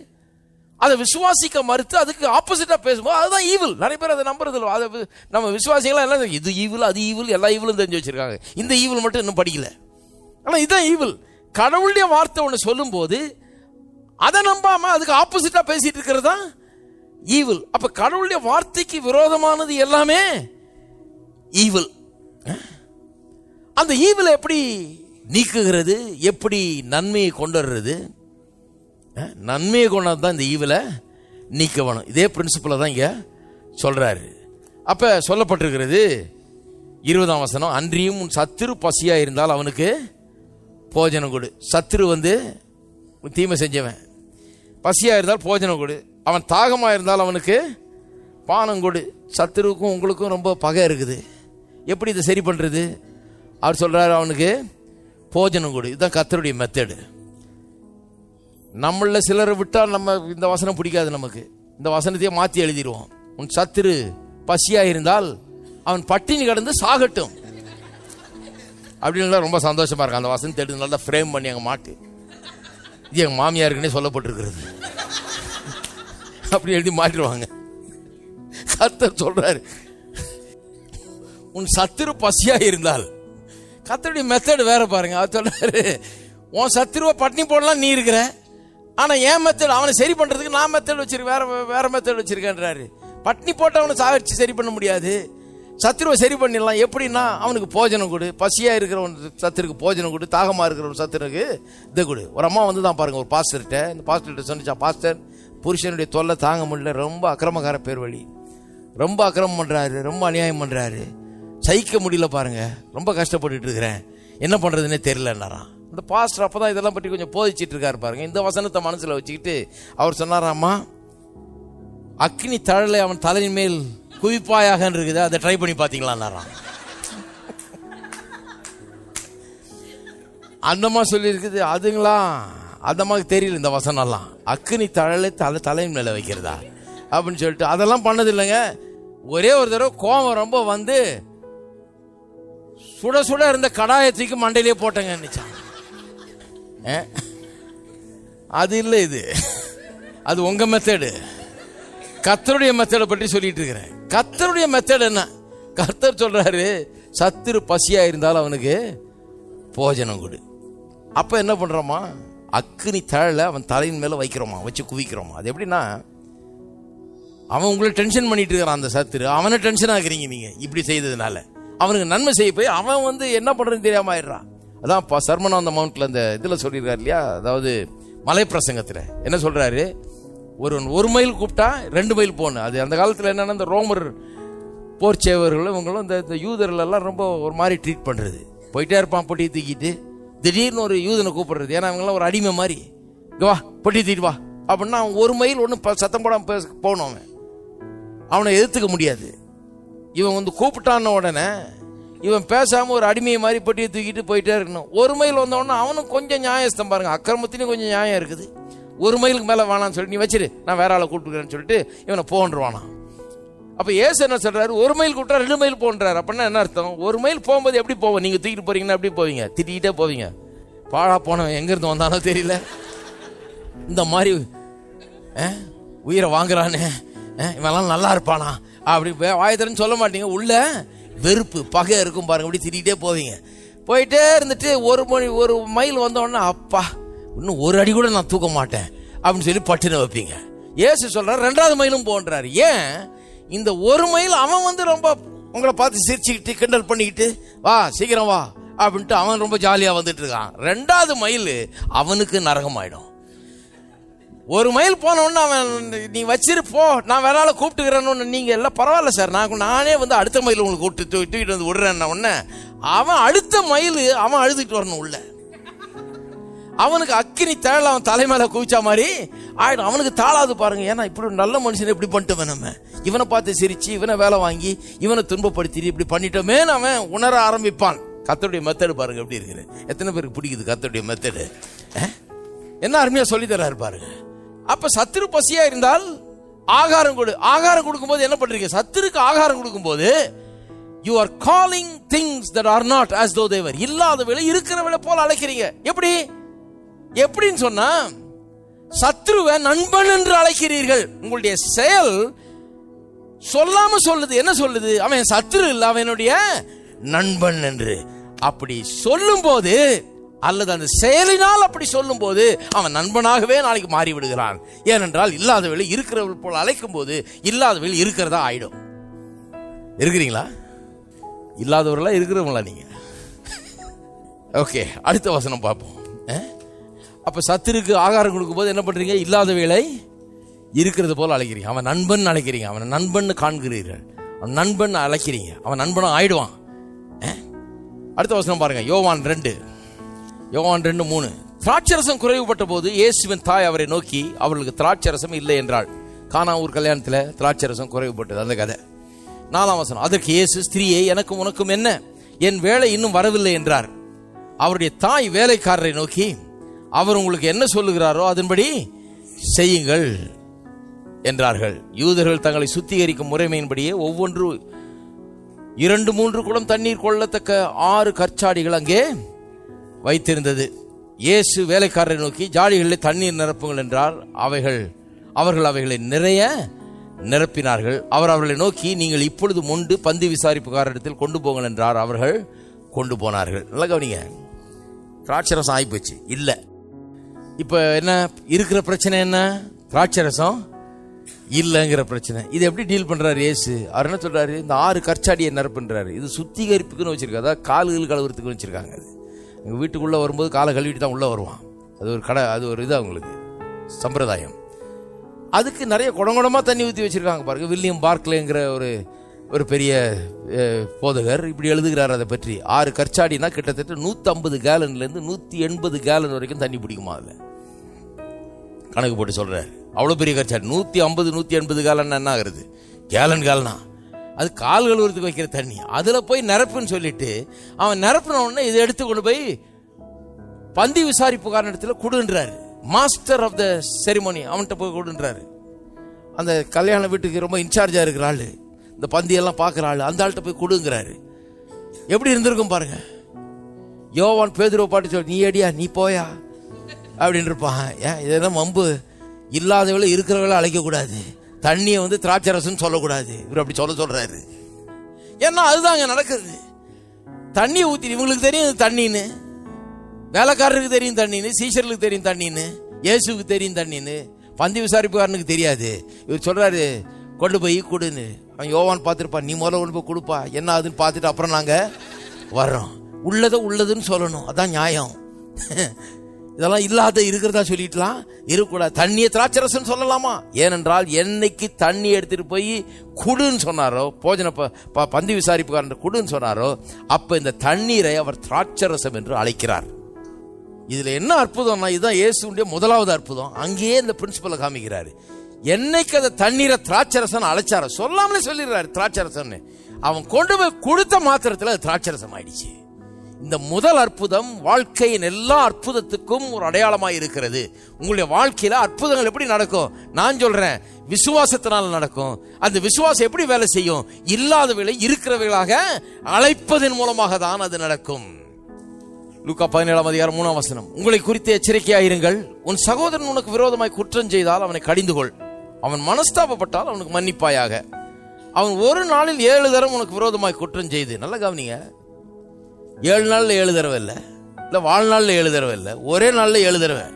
அதை விசுவாசிக்க மறுத்து அதுக்கு ஆப்போசிட்டா பேசும்போது, அதுதான் ஈவில். நிறைய பேர் அதை நம்புறது இல்லை. அதை நம்ம விசுவாசிகளாம் எல்லாம் இது ஈவில், அது ஈவில், எல்லா ஈவிலும் தெரிஞ்சு வச்சிருக்காங்க. இந்த ஈவில் மட்டும் இன்னும் படிக்கல. ஆனா இதுதான் ஈவில். கடவுளுடைய வார்த்தை ஒன்று சொல்லும் போது அதை நம்பாம அதுக்கு ஆப்போசிட்டா பேசிட்டு இருக்கிறது தான் ஈவில். அப்ப கடவுளுடைய வார்த்தைக்கு விரோதமானது எல்லாமே ஈவில். அந்த ஈவில் எப்படி நீக்குகிறது? எப்படி நன்மையை கொண்டு வர்றது? நன்மையை கொண்டாந்து தான் இந்த ஈவிலை நீக்க வேணும். இதே பிரின்சிபலை தான் இங்க சொல்றாரு. அப்ப சொல்லப்பட்டிருக்கிறது 20ஆம் வசனம், அன்றியும் உன் சத்துரு பசியா இருந்தால் அவனுக்கு போஜனம் கொடு. சத்துரு தீமை செஞ்சவன் பசியா இருந்தால் போஜனம் கொடு. அவன் தாகமா இருந்தால் அவனுக்கு பானம் கொடு. சத்துருவுக்கும் உங்களுக்கும் ரொம்ப பகை இருக்குது. எப்படி இதை சரி பண்றது? அவர் சொல்றாரு, அவனுக்கு போஜனம் கொடு. இதுதான் கர்த்தருடைய மெத்தடு. நம்மள சிலரை விட்டால் நம்ம இந்த வசனம் பிடிக்காது. நமக்கு இந்த வசனத்தையே மாற்றி எழுதிடுவோம். உன் சத்துரு பசியா இருந்தால் அவன் பட்டினி கடந்து சாகட்டும் அப்படின்னு ரொம்ப சந்தோஷமா இருக்கு. அந்த வசனத்தை எடுத்து நல்லா ஃப்ரேம் பண்ணி அங்கே மாட்டு. இது எங்க மாமியாருக்குன்னே சொல்லப்பட்டிருக்கிறது. அப்படி எழுதி மாட்டிடுவாங்க. கர்த்தர் சொல்றாரு, உன் சத்துரு பசியா இருந்தால். கர்த்தருடைய மெத்தட் வேற பாருங்க. அவர் சொல்றாரு, உன் சத்துருவை பட்டினி போடலாம் நீ இருக்கிற, ஆனா என் மெத்தட் அவனை சரி பண்றதுக்கு நான் மெத்தட் வச்சிருக்கேன், வேற மெத்தட் வச்சிருக்கேன்றாரு. பட்டினி போட்டு அவனை சாகடிச்சு சரி பண்ண முடியாது. சத்துருவை சரி பண்ணிடலாம். எப்படின்னா, அவனுக்கு போஜனம் கொடு. பசியா இருக்கிறவன் சத்துருக்கு போஜனம் கொடு. தாகமா இருக்கிறவன் சத்துருக்கு இதை கொடு. ஒரு அம்மா தான் பாருங்க, ஒரு பாஸ்டர்கிட்ட. இந்த பாஸ்டர்கிட்ட சொன்னிச்சா, பாஸ்டர் புருஷனுடைய தொல்லை தாங்க முடியல, ரொம்ப அக்கிரமக்கார பேர் வழி, ரொம்ப அக்கிரமம் பண்றாரு, ரொம்ப அநியாயம் பண்றாரு, சகிக்க முடியல பாருங்க, ரொம்ப கஷ்டப்பட்டு இருக்கிறேன், என்ன பண்றதுன்னே தெரியலன்னாராம். இந்த பாஸ்டர் அப்பதான் இதெல்லாம் பற்றி கொஞ்சம் போதிச்சிட்டு இருக்காரு பாருங்க. இந்த வசனத்தை மனசுல வச்சுக்கிட்டு அவர் சொன்னாராமா, அக்னி தழலை அவன் தலையின் மேல் குவிப்பாயாக இருக்குது, அதை ட்ரை பண்ணி பாத்தீங்களான்னாராம். அந்தமா சொல்லி இருக்குது. அதுங்களா அந்தமா தெரியல இந்த வசனம்லாம். அக்னி தழலை தலையின் மேல வைக்கிறதா அப்படின்னு சொல்லிட்டு அதெல்லாம் பண்ணது இல்லைங்க. ஒரே ஒரு தடவை கோவம் ரொம்ப சுட சுட இருந்த கடாயத்துக்கு மண்டையிலே போட்டேங்க நினைச்சான். அது இல்லை, இது அது உங்க மெத்தடு. கர்த்தருடைய மெத்தடை பற்றி சொல்லிட்டு இருக்கிறேன். கர்த்தருடைய மெத்தட் என்ன? கர்த்தர் சொல்றாரு, சத்துரு பசியா இருந்தாலும் அவனுக்கு போஜனம் கொடு. அப்ப என்ன பண்றோமா, அக்னி தழலை அவன் தலையின் மேல வைக்கிறோமா, வச்சு குவிக்கிறோமா. அது எப்படின்னா, அவன் உங்களை டென்ஷன் பண்ணிட்டு இருக்கிறான் அந்த சத்துரு, அவனை டென்ஷன் ஆகுறீங்க நீங்க இப்படி செய்ததுனால. அவனுக்கு நன்மை செய்ய போய் அவன் என்ன பண்றதுன்னு தெரியாம ஆயிடுறான். அதான் சர்மன் ஆன் தி மவுண்ட்ல அந்த இதுல சொல்லிருக்காரு இல்லையா, அதாவது மலை பிரசங்கத்துல என்ன சொல்றாரு, ஒரு மைல் கூப்பிட்டா 2 மைல் போகணும். அது அந்த காலத்துல என்னன்னா, இந்த ரோமர் போர் சேவர்களும் இவங்களும் இந்த யூதர்கள் எல்லாம் ரொம்ப ஒரு மாதிரி ட்ரீட் பண்றது. போயிட்டே இருப்பான் பொட்டியை தூக்கிட்டு, திடீர்னு ஒரு யூதனை கூப்பிடுறது. ஏன்னா அவங்களாம் ஒரு அடிமை மாதிரி, இங்க வா பொட்டி தூக்கிட்டு வா அப்படின்னா அவன் 1 மைல் ஒன்றும் சத்தம் போடாம போகணும். அவனை எதிர்த்துக்க முடியாது. இவன் கூப்பிட்டான உடனே இவன் பேசாம ஒரு அடிமையை மாதிரி பொட்டியை தூக்கிட்டு போயிட்டே இருக்கணும். 1 மைல் வந்தோடனே அவனும் கொஞ்சம் நியாயஸ்தம் பாருங்க, அக்கிரமத்திலையும் கொஞ்சம் நியாயம் இருக்குது. 1 மைலுக்கு மேலே வேணான்னு சொல்லிட்டு நீ வச்சிரு, நான் வேற ஆளை கூப்பிட்டுக்கிறேன்னு சொல்லிட்டு இவனை போன்றுவானா. அப்போ ஏசு என்ன சொல்றாரு, 1 மைல் கூப்பிட்டா 2 மைல் போன்றாரு. அப்படின்னா என்ன அர்த்தம்? 1 மைல் போகும்போது எப்படி போவோம்? நீங்க தூக்கிட்டு போறீங்கன்னா எப்படி போவீங்க? திட்டிகிட்டே போவீங்க. பாழா போனவன் எங்கிருந்து வந்தானோ தெரியல, இந்த மாதிரி உயிரை வாங்குறானே, இவெல்லாம் நல்லா இருப்பானா அப்படி வாயத்தரன்னு சொல்ல மாட்டீங்க. உள்ள வெறுப்பு பகை இருக்கும் பாருங்க, அப்படி திட்டிகிட்டே போவீங்க. போயிட்டே இருந்துட்டு 1 மைல் வந்தோடனே அப்பா இன்னும் 1 அடி கூட நான் தூக்க மாட்டேன் அப்படின்னு சொல்லி பட்டின வைப்பீங்க. ஏசு சொல்றாரு 2வது மைலும் போன்றாரு. ஏன்? இந்த 1 மைல் அவன் ரொம்ப உங்களை பார்த்து சிரிச்சுக்கிட்டு கிண்டல் பண்ணிக்கிட்டு வா சீக்கிரம் வா அப்படின்ட்டு அவன் ரொம்ப ஜாலியா வந்துட்டு இருக்கான். 2வது மைல் அவனுக்கு நரகம் ஆயிடும். 1 மைல் போனோன்னு அவன் நீ வச்சிரு போ, நான் வேற ஆளை கூப்பிட்டுக்கிறேன்னு. நீங்க எல்லாம் பரவாயில்ல சார், நானே வந்து அடுத்த மைல் உங்களுக்கு தூக்கிட்டு வந்து விடுறேன் உடனே அவன் அடுத்த மைல் அவன் அழுதுகிட்டு வரணும். உள்ள அவனுக்கு அக்கினி தேழ அவன் தலைமையில குவிச்சா மாதிரி ஆயிடும். அவனுக்கு தாளாது பாருங்க. ஏன்னா இப்படி நல்ல மனுஷனை இப்படி பண்ணிட்டோமே, நம்ம இவனை பார்த்து சிரிச்சு இவனை வேலை வாங்கி இவனை துன்பப்படுத்தி இப்படி பண்ணிட்டோமே அவன் உணர ஆரம்பிப்பான். கர்த்தருடைய மெத்தடு பாருங்க எப்படி இருக்குது. எத்தனை பேருக்கு பிடிக்குது கர்த்தருடைய மெத்தடு? என்ன அருமையா சொல்லி தர்றாரு பாருங்க. அப்ப சத்துரு பசியா இருந்தால் ஆகாரம் கொடு. ஆகாரம் கொடுக்கும் போது என்ன பண்றீங்க? சத்துருக்கு ஆகாரம் கொடுக்கும் போது you are calling things that are not as though they were. இல்லாதவளை இருக்கிறவளை போல அழைக்கிறீங்க. எப்படின்னு சொன்னா, சத்துருவை நண்பன் என்று அழைக்கிறீர்கள். உங்களுடைய செயல் சொல்லாம சொல்லுது. என்ன சொல்லுது? அவன் சத்துரு இல்ல, அவனுடைய நண்பன் என்று. அப்படி சொல்லும் போது அல்லது அந்த செயலினால் அப்படி சொல்லும் போது அவன் நண்பனாகவே நாளைக்கு மாறி விடுகிறான். ஏனென்றால் இல்லாதவளை இருக்கிறவள் போல அழைக்கும் போது இல்லாதவள் இருக்கிறதா ஆயிடும். இருக்கிறீங்களா? இல்லாதவர்களா இருக்கிறவங்களா நீங்க? ஓகே, அடுத்த வசனம் பார்ப்போம். அப்ப சத்துருக்கு ஆகாரம் கொடுக்கும் போது என்ன பண்றீங்க? இல்லாதவளை இருக்கிறது போல அழைக்கிறீங்க. அவன் நண்பன் அழைக்கிறீங்க, அவன் நண்பன் காண்கிறீர்கள், அவன் நண்பன் அழைக்கிறீங்க, அவன் நண்பனும் ஆயிடுவான். அடுத்த வசனம் பாருங்க, யோவான் 2:3. திராட்சரசம் குறைவுபட்ட போது இயேசுவின் தாய் அவரை நோக்கி அவர்களுக்கு திராட்சரசம் இல்லை என்றாள். கானா ஊர் கல்யாணத்துல திராட்சரசம் குறைவுபட்டது, அந்த கதை. 4ஆம் வசனம். அதற்கு இயேசு, ஸ்திரீயே, எனக்கும் உனக்கும் என்ன? என் வேலை இன்னும் வரவில்லை என்றார். அவருடைய தாய் வேலைக்காரரை நோக்கி, அவர் உங்களுக்கு என்ன சொல்லுகிறாரோ அதன்படி செய்யுங்கள் என்றார்கள். யூதர்கள் தங்களை சுத்திகரிக்கும் முறைமையின்படியே ஒவ்வொன்று 2-3 குடம் தண்ணீர் கொள்ளத்தக்க 6 கற்சாடிகள் அங்கே வைத்திருந்தது. இயேசு வேலைக்காரரை நோக்கி, ஜாடிகளில் தண்ணீர் நிரப்புங்கள் என்றார். அவர்கள் அவைகளை நிறைய நிரப்பினார்கள். அவர் அவர்களை நோக்கி, நீங்கள் இப்பொழுது மொண்டு பந்தி விசாரிப்புக்காரிடத்தில் கொண்டு போங்கள் என்றார். அவர்கள் கொண்டு போனார்கள். நல்லா கவனிங்க, திராட்சரசம் ஆகிப்போச்சு இல்ல. இப்ப என்ன இருக்கிற பிரச்சனை? என்ன? திராட்சரசம் இல்லைங்கிற பிரச்சனை. இது எப்படி டீல் பண்றாரு இயேசு? அவர் என்ன சொல்றாரு? இந்த 6 கற்சாடியை நிரப்புன்றாரு. இது சுத்திகரிப்புக்குன்னு வச்சிருக்காங்க, அதாவது கால்கள் கழுவுறதுக்கு வச்சிருக்காங்க. அது எங்க வீட்டுக்குள்ள வரும்போது காலை கழுவிட்டு தான் உள்ள வருவான். அது ஒரு கடை, அது ஒரு இது அவங்களுக்கு சம்பிரதாயம். அதுக்கு நிறைய குடங்குடமா தண்ணி ஊற்றி வச்சிருக்காங்க பாருங்க. வில்லியம் பார்க்லேங்கிற ஒரு பெரிய போதகர் இப்படி எழுதுகிறார் அதை பற்றி. 6 கற்சாடினா கிட்டத்தட்ட 150 கேலன்ல இருந்து 180 கேலன் வரைக்கும் தண்ணி பிடிக்குமா? அதுல கணக்கு போட்டு சொல்றாரு. அவ்வளவு பெரிய கற்சாடி 150-180 கேலன் என்ன ஆகுறது? கேலனா அது கால் கழுவுறதுக்கு வைக்கிற தண்ணி. அதுல போய் நிரப்புன்னு சொல்லிட்டு அவன் நிரப்பின உடனே இதை எடுத்து கொண்டு போய் பந்தி விசாரிப்புக்காரன் இடத்துல கொடுன்றாரு. மாஸ்டர் ஆஃப் த செரிமோனி அவன்கிட்ட போய் கொடுன்றாரு. அந்த கல்யாண வீட்டுக்கு ரொம்ப இன்சார்ஜா இருக்கிற ஆளு, இந்த பந்தியெல்லாம் பார்க்குற ஆளு, அந்த ஆள்கிட்ட போய் கொடுங்கிறாரு. எப்படி இருந்திருக்கும் பாருங்க. யோவான் பேதுருவை பாட்டு சொல்லி, நீ அடியா நீ போயா அப்படின்னு இருப்பான். ஏன் இதெல்லாம் மம்பு? இல்லாதவளை இருக்கிறவளை அழைக்கக்கூடாது, தண்ணியை வந்து திராட்சரசன்னு சொல்லக்கூடாது. இவர் அப்படி சொல்றாரு. ஏன்னா அதுதாங்க நடக்குது. தண்ணியை ஊற்றி இவங்களுக்கு தெரியும் தண்ணின்னு, வேலைக்காரருக்கு தெரியும் தண்ணின்னு, சீஷர்களுக்கு தெரியும் தண்ணின்னு, இயேசுக்கு தெரியும் தண்ணின்னு, பந்தி விசாரிப்புக்காரனுக்கு தெரியாது. இவர் சொல்றாரு கொண்டு போய் கொடுன்னு. அவன் யோவான் பார்த்துருப்பான், நீ முதல்ல கொண்டு போய் கொடுப்பா, என்ன ஆகுதுன்னு பார்த்துட்டு அப்புறம் நாங்க வர்றோம். உள்ளதுன்னு சொல்லணும், அதான் நியாயம். இதெல்லாம் இல்லாத இருக்கிறதா சொல்லிட்டுலாம் இருக்கக்கூடாது. தண்ணியை திராட்சரசன் சொல்லலாமா? ஏனென்றால் என்னைக்கு தண்ணி எடுத்துட்டு போய் குடுன்னு சொன்னாரோ, போஜன பந்தி விசாரிப்புக்காரன் குடுன்னு சொன்னாரோ, அப்ப இந்த தண்ணீரை அவர் திராட்சரசம் என்று அழைக்கிறார். இதுல என்ன அற்புதம்னா, இதுதான் இயேசுடைய முதலாவது அற்புதம். அங்கேயே இந்த பிரின்சிபலை காமிக்கிறாரு. என்னைக்கு அந்த தண்ணீரை திராட்சரசன் அழைச்சார, சொல்லாமலே சொல்லிடுறாரு திராட்சரசன். அவன் கொண்டு போய் கொடுத்த மாத்திரத்தில் அது திராட்சரசம் ஆயிடுச்சு. இந்த முதல் அற்புதம் வாழ்க்கையின் எல்லா அற்புதத்துக்கும் ஒரு அடையாளமாக இருக்கிறது. உங்களுடைய வாழ்க்கையில அற்புதங்கள் எப்படி நடக்கும்? நான் சொல்றேன், விசுவாசத்தினால நடக்கும். அந்த விசுவாசம் எப்படி வேலை செய்யும்? இல்லாதவர்களை இருக்கிறவர்களாக அழைப்பதன் மூலமாக தான் அது நடக்கும். லூக்கா 17:3 உங்களை குறித்து எச்சரிக்கையாயிருங்கள். உன் சகோதரன் உனக்கு விரோதமாய் குற்றம் செய்தால் அவனை கடிந்து கொள். அவன் மனஸ்தாபப்பட்டால் அவனுக்கு மன்னிப்பாயாக. அவன் ஒரு நாளில் 7 தரம் உனக்கு விரோதமாய் குற்றம் செய்து, நல்ல கவனிங்க, 7 நாள்ல 7 தடவை இல்லை, வாழ்நாள்ல 7 தடவை இல்லை, ஒரே நாள்ல 7 தடவை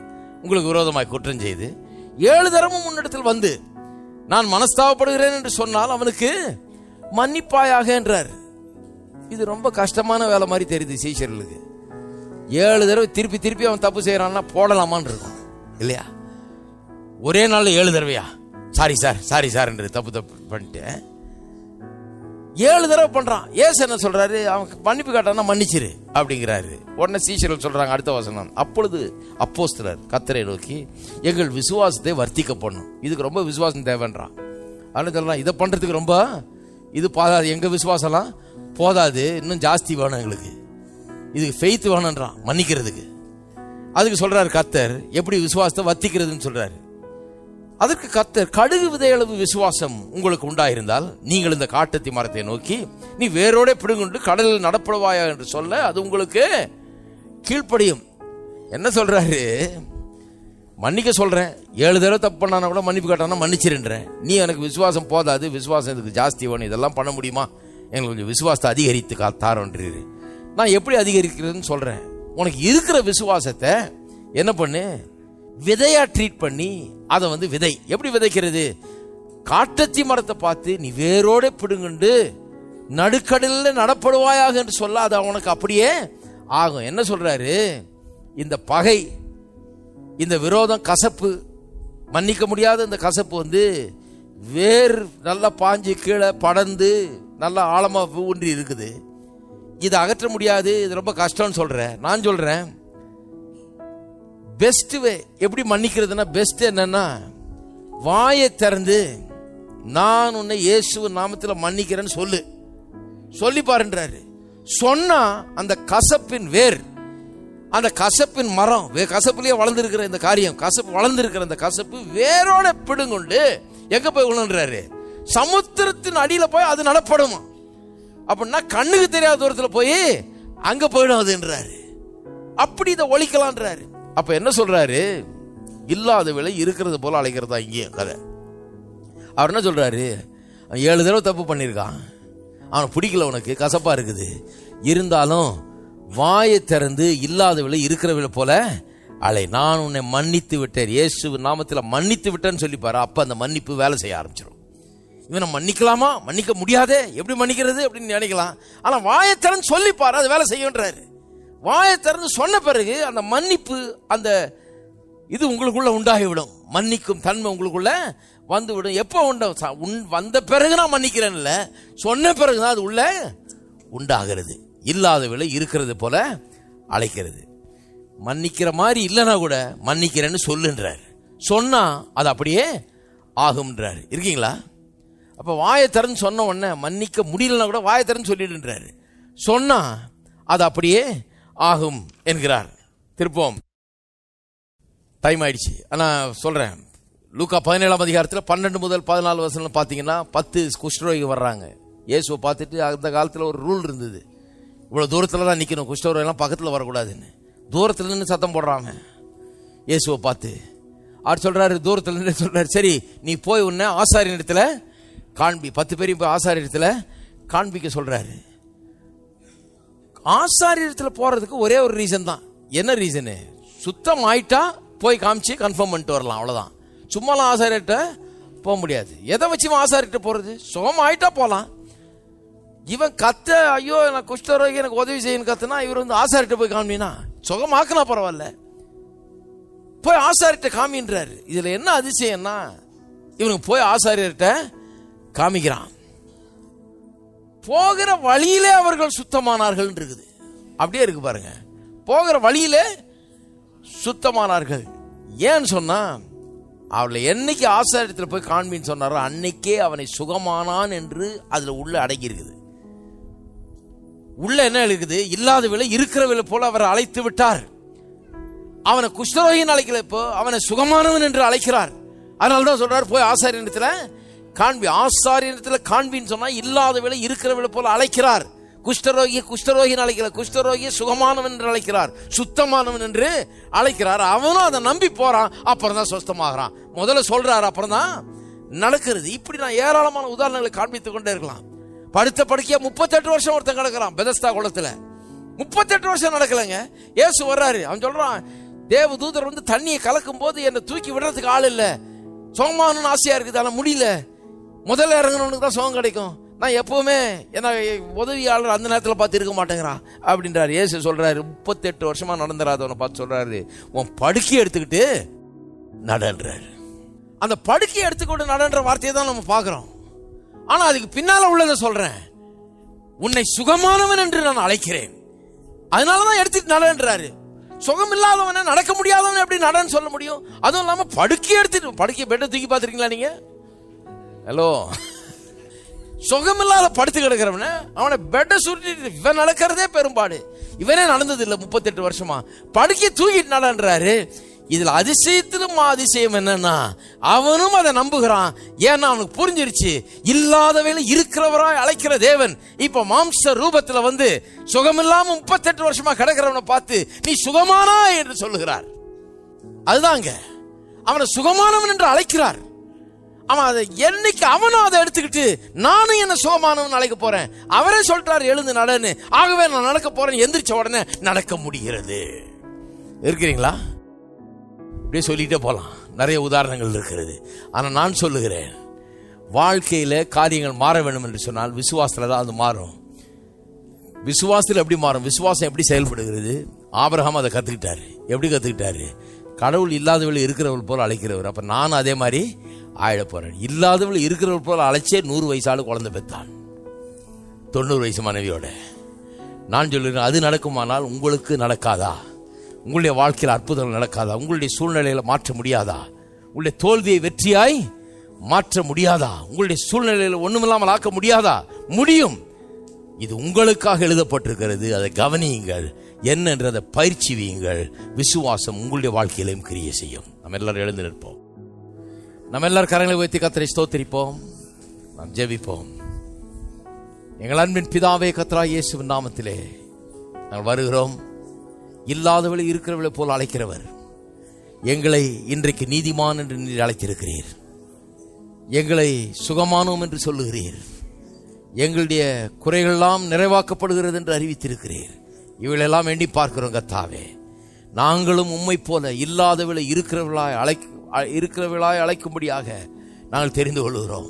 உங்களுக்கு விரோதமாய் குற்றம் செய்து 7 தரமும் முன்னிடத்தில் வந்து நான் மனஸ்தாபப்படுகிறேன் என்று சொன்னால் அவனுக்கு மன்னிப்பாயாக என்றார். இது ரொம்ப கஷ்டமான வேலை மாதிரி தெரியுது சீஷர்களுக்கு. 7 தடவை திருப்பி திருப்பி அவன் தப்பு செய்யறான்னா போடலாமான்னு இருக்கும் இல்லையா? ஒரே நாள்ல 7 தடவையா? சாரி சார், சாரி சார் என்று தப்பு பண்ணிட்டு 7 தடவை பண்றான். ஏசு என்ன சொல்றாரு? அவன் மன்னிப்பு காட்டானா மன்னிச்சிரு அப்படிங்கிறாரு. உடனே சீஷர்கள் சொல்றாங்க, அடுத்த வசனம், அப்பொழுது அப்போஸ்தலர் கர்த்தரை நோக்கி எங்கள் விசுவாசத்தை வர்த்திக்க பண்ணும். இதுக்கு ரொம்ப விசுவாசம் தேவைன்றான். அப்படின்னு சொல்லலாம், இதை பண்றதுக்கு ரொம்ப இது போதாது, எங்க விசுவாசம்லாம் போதாது, இன்னும் ஜாஸ்தி வேணும் எங்களுக்கு, இதுக்கு ஃபெய்த் வேணும்ன்றான் மன்னிக்கிறதுக்கு. அதுக்கு சொல்றாரு கர்த்தர் எப்படி விசுவாசத்தை வர்த்திக்கிறதுன்னு சொல்றாரு. அதற்கு கர்த்தர், கடுகு விதையளவு விசுவாசம் உங்களுக்கு உண்டாயிருந்தால் நீங்கள் இந்த காட்டத்தி மரத்தை நோக்கி நீ வேரோட பிடுங்குண்டு கடலில் நடப்படுவாயா என்று சொல்ல அது உங்களுக்கு கீழ்ப்படியும். என்ன சொல்றாரு? மன்னிக்க சொல்றேன், 7 தடவை தப்பு பண்ணானா கூட மன்னிப்பு கேட்டானா மன்னிச்சிருன்றேன். நீ எனக்கு விசுவாசம் போதாது, விசுவாசம் இதுக்கு ஜாஸ்தி வேணும், இதெல்லாம் பண்ண முடியுமா? எங்களுக்கு கொஞ்சம் விசுவாசத்தை அதிகரித்து தாரோன்றீரு. நான் எப்படி அதிகரிக்கிறதுன்னு சொல்றேன். உனக்கு இருக்கிற விசுவாசத்தை என்ன பண்ணு, விதையா ட்ரீட் பண்ணி அதை விதை எப்படி விதைக்கிறது? காட்டத்தி மரத்தை பார்த்து நீ வேரோட பிடுங்குண்டு நடுக்கடலில் நடப்படுவாயாக என்று சொல்ல அது அவனுக்கு அப்படியே ஆகும். என்ன சொல்றாரு? இந்த பகை, இந்த விரோதம், கசப்பு, மன்னிக்க முடியாத இந்த கசப்பு வேர் நல்லா பாஞ்சு கீழே படர்ந்து நல்லா ஆழமா ஊன்றி இருக்குது. இதை அகற்ற முடியாது, இது ரொம்ப கஷ்டம்னு சொல்றேன். நான் சொல்றேன், பெஸ்ட் வே எப்படி மன்னிக்கிறதுனா, பெஸ்ட் என்னன்னா வாயை திறந்து நான் உன்னை இயேசு நாமத்தில் மன்னிக்கிறேன்னு சொல்லி பாருன்றாரு. சொன்னா அந்த கசப்பின் வேர், அந்த கசப்பின் மரம், கசப்புலயே வளர்ந்துருக்கிற இந்த காரியம், கசப்பு வளர்ந்துருக்கிற இந்த கசப்பு வேரோட பிடுங்குண்டு எங்க போய் விழுன்றாரு? சமுத்திரத்தின் அடியில போய் அது நடப்படுமா? அப்படின்னா கண்ணுக்கு தெரியாத தூரத்தில் போய் அங்க போயிடும் அதுன்றாரு. அப்படி இதை ஒழிக்கலான்றாரு. அப்ப என்ன சொல்றாரு? இல்லாத விலை இருக்கிறது போல அழைக்கிறதா இங்கேயும் கதை. அவர் என்ன சொல்றாரு? 7 தடவை தப்பு பண்ணியிருக்கான், அவனை பிடிக்கல, உனக்கு கசப்பா இருக்குது, இருந்தாலும் வாயை திறந்து இல்லாத விலை இருக்கிற விலை போல அலை, நான் உன்னை மன்னித்து விட்டேன், இயேசு நாமத்தில் மன்னித்து விட்டேன்னு சொல்லிப்பாரு. அப்ப அந்த மன்னிப்பு வேலை செய்ய ஆரம்பிச்சிடும். இவனை மன்னிக்கலாமா? மன்னிக்க முடியாதே, எப்படி மன்னிக்கிறது அப்படின்னு நினைக்கலாம். ஆனா வாயை திறந்து சொல்லிப்பாரு, அது வேலை செய்யன்றாரு. வாயை திறந்து சொன்ன பிறகு அந்த மன்னிப்பு, அந்த இது உங்களுக்குள்ள உண்டாகிவிடும். மன்னிக்கும் தன்மை உங்களுக்குள்ள வந்துவிடும். எப்போ வந்த பிறகு நான் மன்னிக்கிறேன்ல, சொன்ன பிறகுதான் அது உள்ள உண்டாகிறது. இல்லாத விலை இருக்கிறது போல அழைக்கிறது. மன்னிக்கிற மாதிரி இல்லைன்னா கூட மன்னிக்கிறேன்னு சொல்லுன்றார். சொன்னா அது அப்படியே ஆகும்ன்றார். இருக்கீங்களா? அப்ப வாயை திறந்து சொன்ன உடனே மன்னிக்க முடியலன்னா கூட வாயை திறந்து சொல்லிடுன்றாரு. சொன்னா அது அப்படியே ஆகும் என்கிறார். திருப்போம், டைம் ஆயிடுச்சு. ஆனா சொல்றேன், லூக்கா 17 12 முதல் 14 பாத்தீங்கன்னா 10 குஷ்டரோகி வர்றாங்க. இயேசுவை பார்த்துட்டு, அந்த காலத்துல ஒரு ரூல் இருந்தது, இவ்வளவு தூரத்துல தான் நிக்கணும், குஷ்டரோகி எல்லாம் பக்கத்துல வரக்கூடாதுன்னு. தூரத்துல நின்று சத்தம் போடுறாங்க இயேசுவை பார்த்து. அவர் சொல்றாரு, தூரத்துல நின்று சொல்றாரு, சரி நீ போய் உன்னை ஆசாரிய இடத்துல காண்பி. 10 பேரையும் போய் ஆசாரிய இடத்துல காண்பிக்க சொல்றாரு. ஆசாரியத்துல போறதுக்கு ஒரே ஒரு ரீசன் தான். என்ன ரீசனு? சுத்தம் ஆயிட்டா போய் காமிச்சு கன்ஃபார்ம் பண்ணிட்டு வரலாம், அவ்வளவுதான். சும்மாலாம் ஆசாரிட்ட போக முடியாது. எதை வச்சு ஆசாரிட்ட போறது? சுகம் ஆயிட்டா போலாம். இவன் கத்த, ஐயோ நான் குஷ்டரோகி எனக்கு உதவி செய்யணும் கத்துனா, இவர் ஆசாரிட்ட போய் காமினா, சுகமாக்குனா பரவாயில்ல, போய் ஆசாரிட்ட காமின்றாரு. இதுல என்ன அதிசயம்னா, இவனுக்கு போய் ஆசாரியர்கிட்ட காமிக்கிறான். போகிற வழியிலே அவர்கள் சுத்தமானார்கள் இருக்குது. அப்படியே இருக்கு பாருங்க, போகிற வழியிலே சுத்தமானார்கள். ஏன்னு சொன்னா, அவளை என்னைக்கு ஆசாரியத்தில் போய் காண்பின்னு சொன்னாரோ அன்னைக்கே அவனை சுகமானான் என்று அதுல உள்ள அடங்கி இருக்குது. உள்ள என்ன இருக்குது? இல்லாதவளை இருக்கிறவளை போல அவர் அழைத்து விட்டார். அவனை குஷ்டரோகின்னு அழைக்கல, இப்போ அவனை சுகமானவன் என்று அழைக்கிறார். அதனால்தான் சொல்றார், போய் ஆசாரியனிடத்துல காண்பி. ஆசாரியனிடத்துல காண்பின்னு சொன்னா இல்லாதவளை இருக்கிறவளை போல அழைக்கிறார். குஷ்டரோகின்னு அழைக்கிறார். குஷ்டரோகியை சுகமானவன் என்று அழைக்கிறார், சுத்தமானவன் என்று அழைக்கிறார். அவனும் அதை நம்பி போறான். அப்புறம் தான் சுத்தமாகறான். முதல்ல சொல்றாரு, அப்புறம் தான் நடக்கிறது. இப்படி நான் ஏராளமான உதாரணங்களை காண்பித்துக் கொண்டே இருக்கலாம். படுத்த படுக்கையா 38 வருஷம் ஒருத்தன் கிடக்கிறான் பெதஸ்தா குளத்துல. 38 வருஷம் நடக்கலங்க. இயேசு வர்றாரு. அவன் சொல்றான், தேவ தூதர் வந்து தண்ணியை கலக்கும் போது என்னை தூக்கி விடுறதுக்கு ஆள் இல்ல, சுகமானு ஆசையா இருக்குது, ஆனா முடியல. முதல்ல இறங்கணும்னு தான் சுகம் கிடைக்கும். நான் எப்பவுமே என்ன உதவியாளர் அந்த நேரத்தில் பார்த்து இருக்க மாட்டேங்கிறான் அப்படின்றாரு. இயேசு சொல்றாரு, 38 வருஷமா நடந்துராதவனை பார்த்து சொல்றாரு, உன் படுக்கையை எடுத்துக்கிட்டு நடன்றாரு. அந்த படுக்கையை எடுத்துக்கிட்டு நடன்ற வார்த்தையை தான் நம்ம பார்க்கிறோம். ஆனா அதுக்கு பின்னால உள்ளதை சொல்றேன், உன்னை சுகமானவன் என்று நான் அழைக்கிறேன், அதனாலதான் எடுத்துட்டு நடன்றாரு. சுகம் இல்லாதவன, நடக்க முடியாதவன் எப்படி நடன்னு சொல்ல முடியும்? அதுவும் இல்லாம படுக்கையை எடுத்துட்டு, படுக்கை பெட்டை தூக்கி பார்த்துருக்கீங்களா நீங்க? ஹலோ, சுகம் இல்லாத படுத்து கிடக்கிறவன அவனை பெட்டை சுருட்டிட்டு இவன் நடக்கிறதே பெரும்பாடு. இவனே நடந்தது இல்லை 38 வருஷமா. படுக்கையை தூக்கிட்டு நடன்றாரு. இதுல அதிசயத்திலும் அதிசயம் என்னன்னா, அவனும் அதை நம்புகிறான். ஏன்னா அவனுக்கு புரிஞ்சிருச்சு, இல்லாதவையில இருக்கிறவராய் அழைக்கிற தேவன் இப்ப மாம்ச ரூபத்துல வந்து சுகமில்லாம 38 வருஷமா கிடக்கிறவனை பார்த்து நீ சுகமானா என்று சொல்லுகிறார். அதுதாங்க, அவனை சுகமானவன் என்று அழைக்கிறார். அவன் அதை என்னைக்கு அவனும் அதை எடுத்துக்கிட்டு நானும் என்ன சுகமானவன் அழைக்க போறேன். அவரே சொல்றாரு, எழுந்து நடன்னு. ஆகவே நான் நடக்க போறேன். எந்திரிச்ச உடனே நடக்க முடிகிறது. இருக்கிறீங்களா? இப்படியே சொல்லிட்டே போலாம், நிறைய உதாரணங்கள் இருக்கிறது. ஆனா நான் சொல்லுகிறேன், வாழ்க்கையில காரியங்கள் மாற வேண்டும் என்று சொன்னால் விசுவாசத்துல தான் அது மாறும். விசுவாசத்தில் எப்படி மாறும்? விசுவாசம் எப்படி செயல்படுகிறது? ஆபிரகாம் அதை கத்துக்கிட்டாரு. எப்படி கத்துக்கிட்டாரு? கடவுள் இல்லாதவள் இருக்கிறவள் போல அழைக்கிறவர். அப்ப நான் அதே மாதிரி ஆயிட போறேன். இல்லாதவள் இருக்கிறவள் போல அழைச்சே 100 வயசால குழந்தை பெற்றான், 90 வயசு மனைவியோட. நான் சொல்லுறேன், அது நடக்குமானால் உங்களுக்கு நடக்காதா? உங்களுடைய வாழ்க்கையில் அற்புதங்கள் நடக்காதா? உங்களுடைய சூழ்நிலையில மாற்ற முடியாதா? உங்களுடைய தோல்வியை வெற்றியாய் மாற்ற முடியாதா? உங்களுடைய சூழ்நிலையில ஒண்ணுமில்லாமல் ஆக்க முடியாதா? முடியும். இது உங்களுக்காக எழுதப்பட்டிருக்கிறது. அதை கவனியுங்கள், என்னன்றதை பயிற்சி வையுங்கள். விசுவாசம் உங்களுடைய வாழ்க்கையிலும் கிரியை செய்யும். நம்ம எல்லாரும் எழுந்து நிற்போம். நம்ம எல்லாரும் கரங்களை உயர்த்தி கர்த்தரை ஸ்தோத்திரிப்போம். நாம் ஜெபிப்போம். எங்கள் அன்பின் பிதாவே, கர்த்தராகிய இயேசுவின் நாமத்திலே நாங்கள் வருகிறோம். இல்லாதவளை இருக்கிறவளை போல் அழைக்கிறவர், எங்களை இன்றைக்கு நீதிமான் என்று நீர் அழைத்திருக்கிறீர். எங்களை சுகமானோம் என்று சொல்லுகிறீர். எங்களுடைய குறைகளெல்லாம் நிறைவாக்கப்படுகிறது என்று அறிவித்திருக்கிறீர். இவளெல்லாம் எண்ணி பார்க்கிறோம் கர்த்தாவே. நாங்களும் உம்மை போல இல்லாதவளை இருக்கிறவளாய் அழைக்கும்படியாக நாங்கள் தெரிந்து கொள்கிறோம்.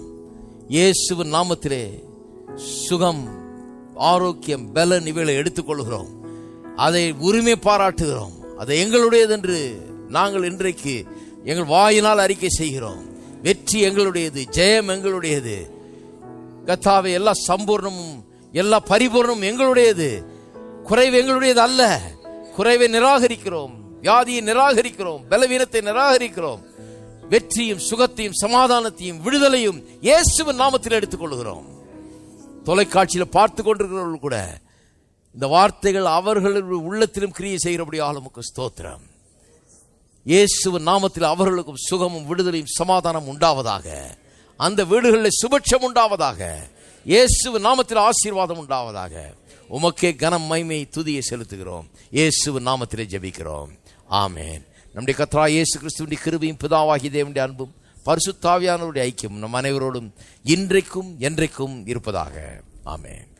இயேசுவின் நாமத்திலே சுகம், ஆரோக்கியம், பலன் இவைகளை எடுத்துக்கொள்கிறோம். அதை உரிமை பாராட்டுகிறோம். அதை எங்களுடையது என்று நாங்கள் இன்றைக்கு எங்கள் வாயினால் அறிக்கை செய்கிறோம். வெற்றி எங்களுடையது, ஜெயம் எங்களுடையது கர்த்தாவே. எல்லா சம்பூர்ணமும் எல்லா பரிபூர்ணமும் எங்களுடையது. குறைவு எங்களுடையது அல்ல. குறைவை நிராகரிக்கிறோம், வியாதியை நிராகரிக்கிறோம், பலவீனத்தை நிராகரிக்கிறோம். வெற்றியும் சுகத்தையும் சமாதானத்தையும் விடுதலையும் இயேசுவின் நாமத்தில் எடுத்துக்கொள்கிறோம். தொலைக்காட்சியில் பார்த்து கொண்டிருக்கிறவர்கள் கூட இந்த வார்த்தைகள் அவர்களுடைய உள்ளத்திலும் கிரியை செய்கிறபடியால் உமக்கு ஸ்தோத்திரம். இயேசுவின் நாமத்தில் அவர்களுக்கும் சுகமும் விடுதலையும் சமாதானம் உண்டாவதாக. அந்த வீடுகளில் சுபட்சம் உண்டாவதாக. இயேசுவின் நாமத்தில் ஆசீர்வாதம் உண்டாவதாக. உமக்கே கனம், மகிமை, துதியை செலுத்துகிறோம். இயேசுவின் நாமத்திலே ஜெபிக்கிறோம். ஆமென். நம்முடைய கர்த்தராகிய இயேசு கிறிஸ்துவின் கிருபையும் பிதாவாகிய தேவனுடைய அன்பும் பரிசுத்த ஆவியானவருடைய ஐக்கியம் நம் அனைவரோடும் இன்றைக்கும் என்றைக்கும் இருப்பதாக. ஆமென்.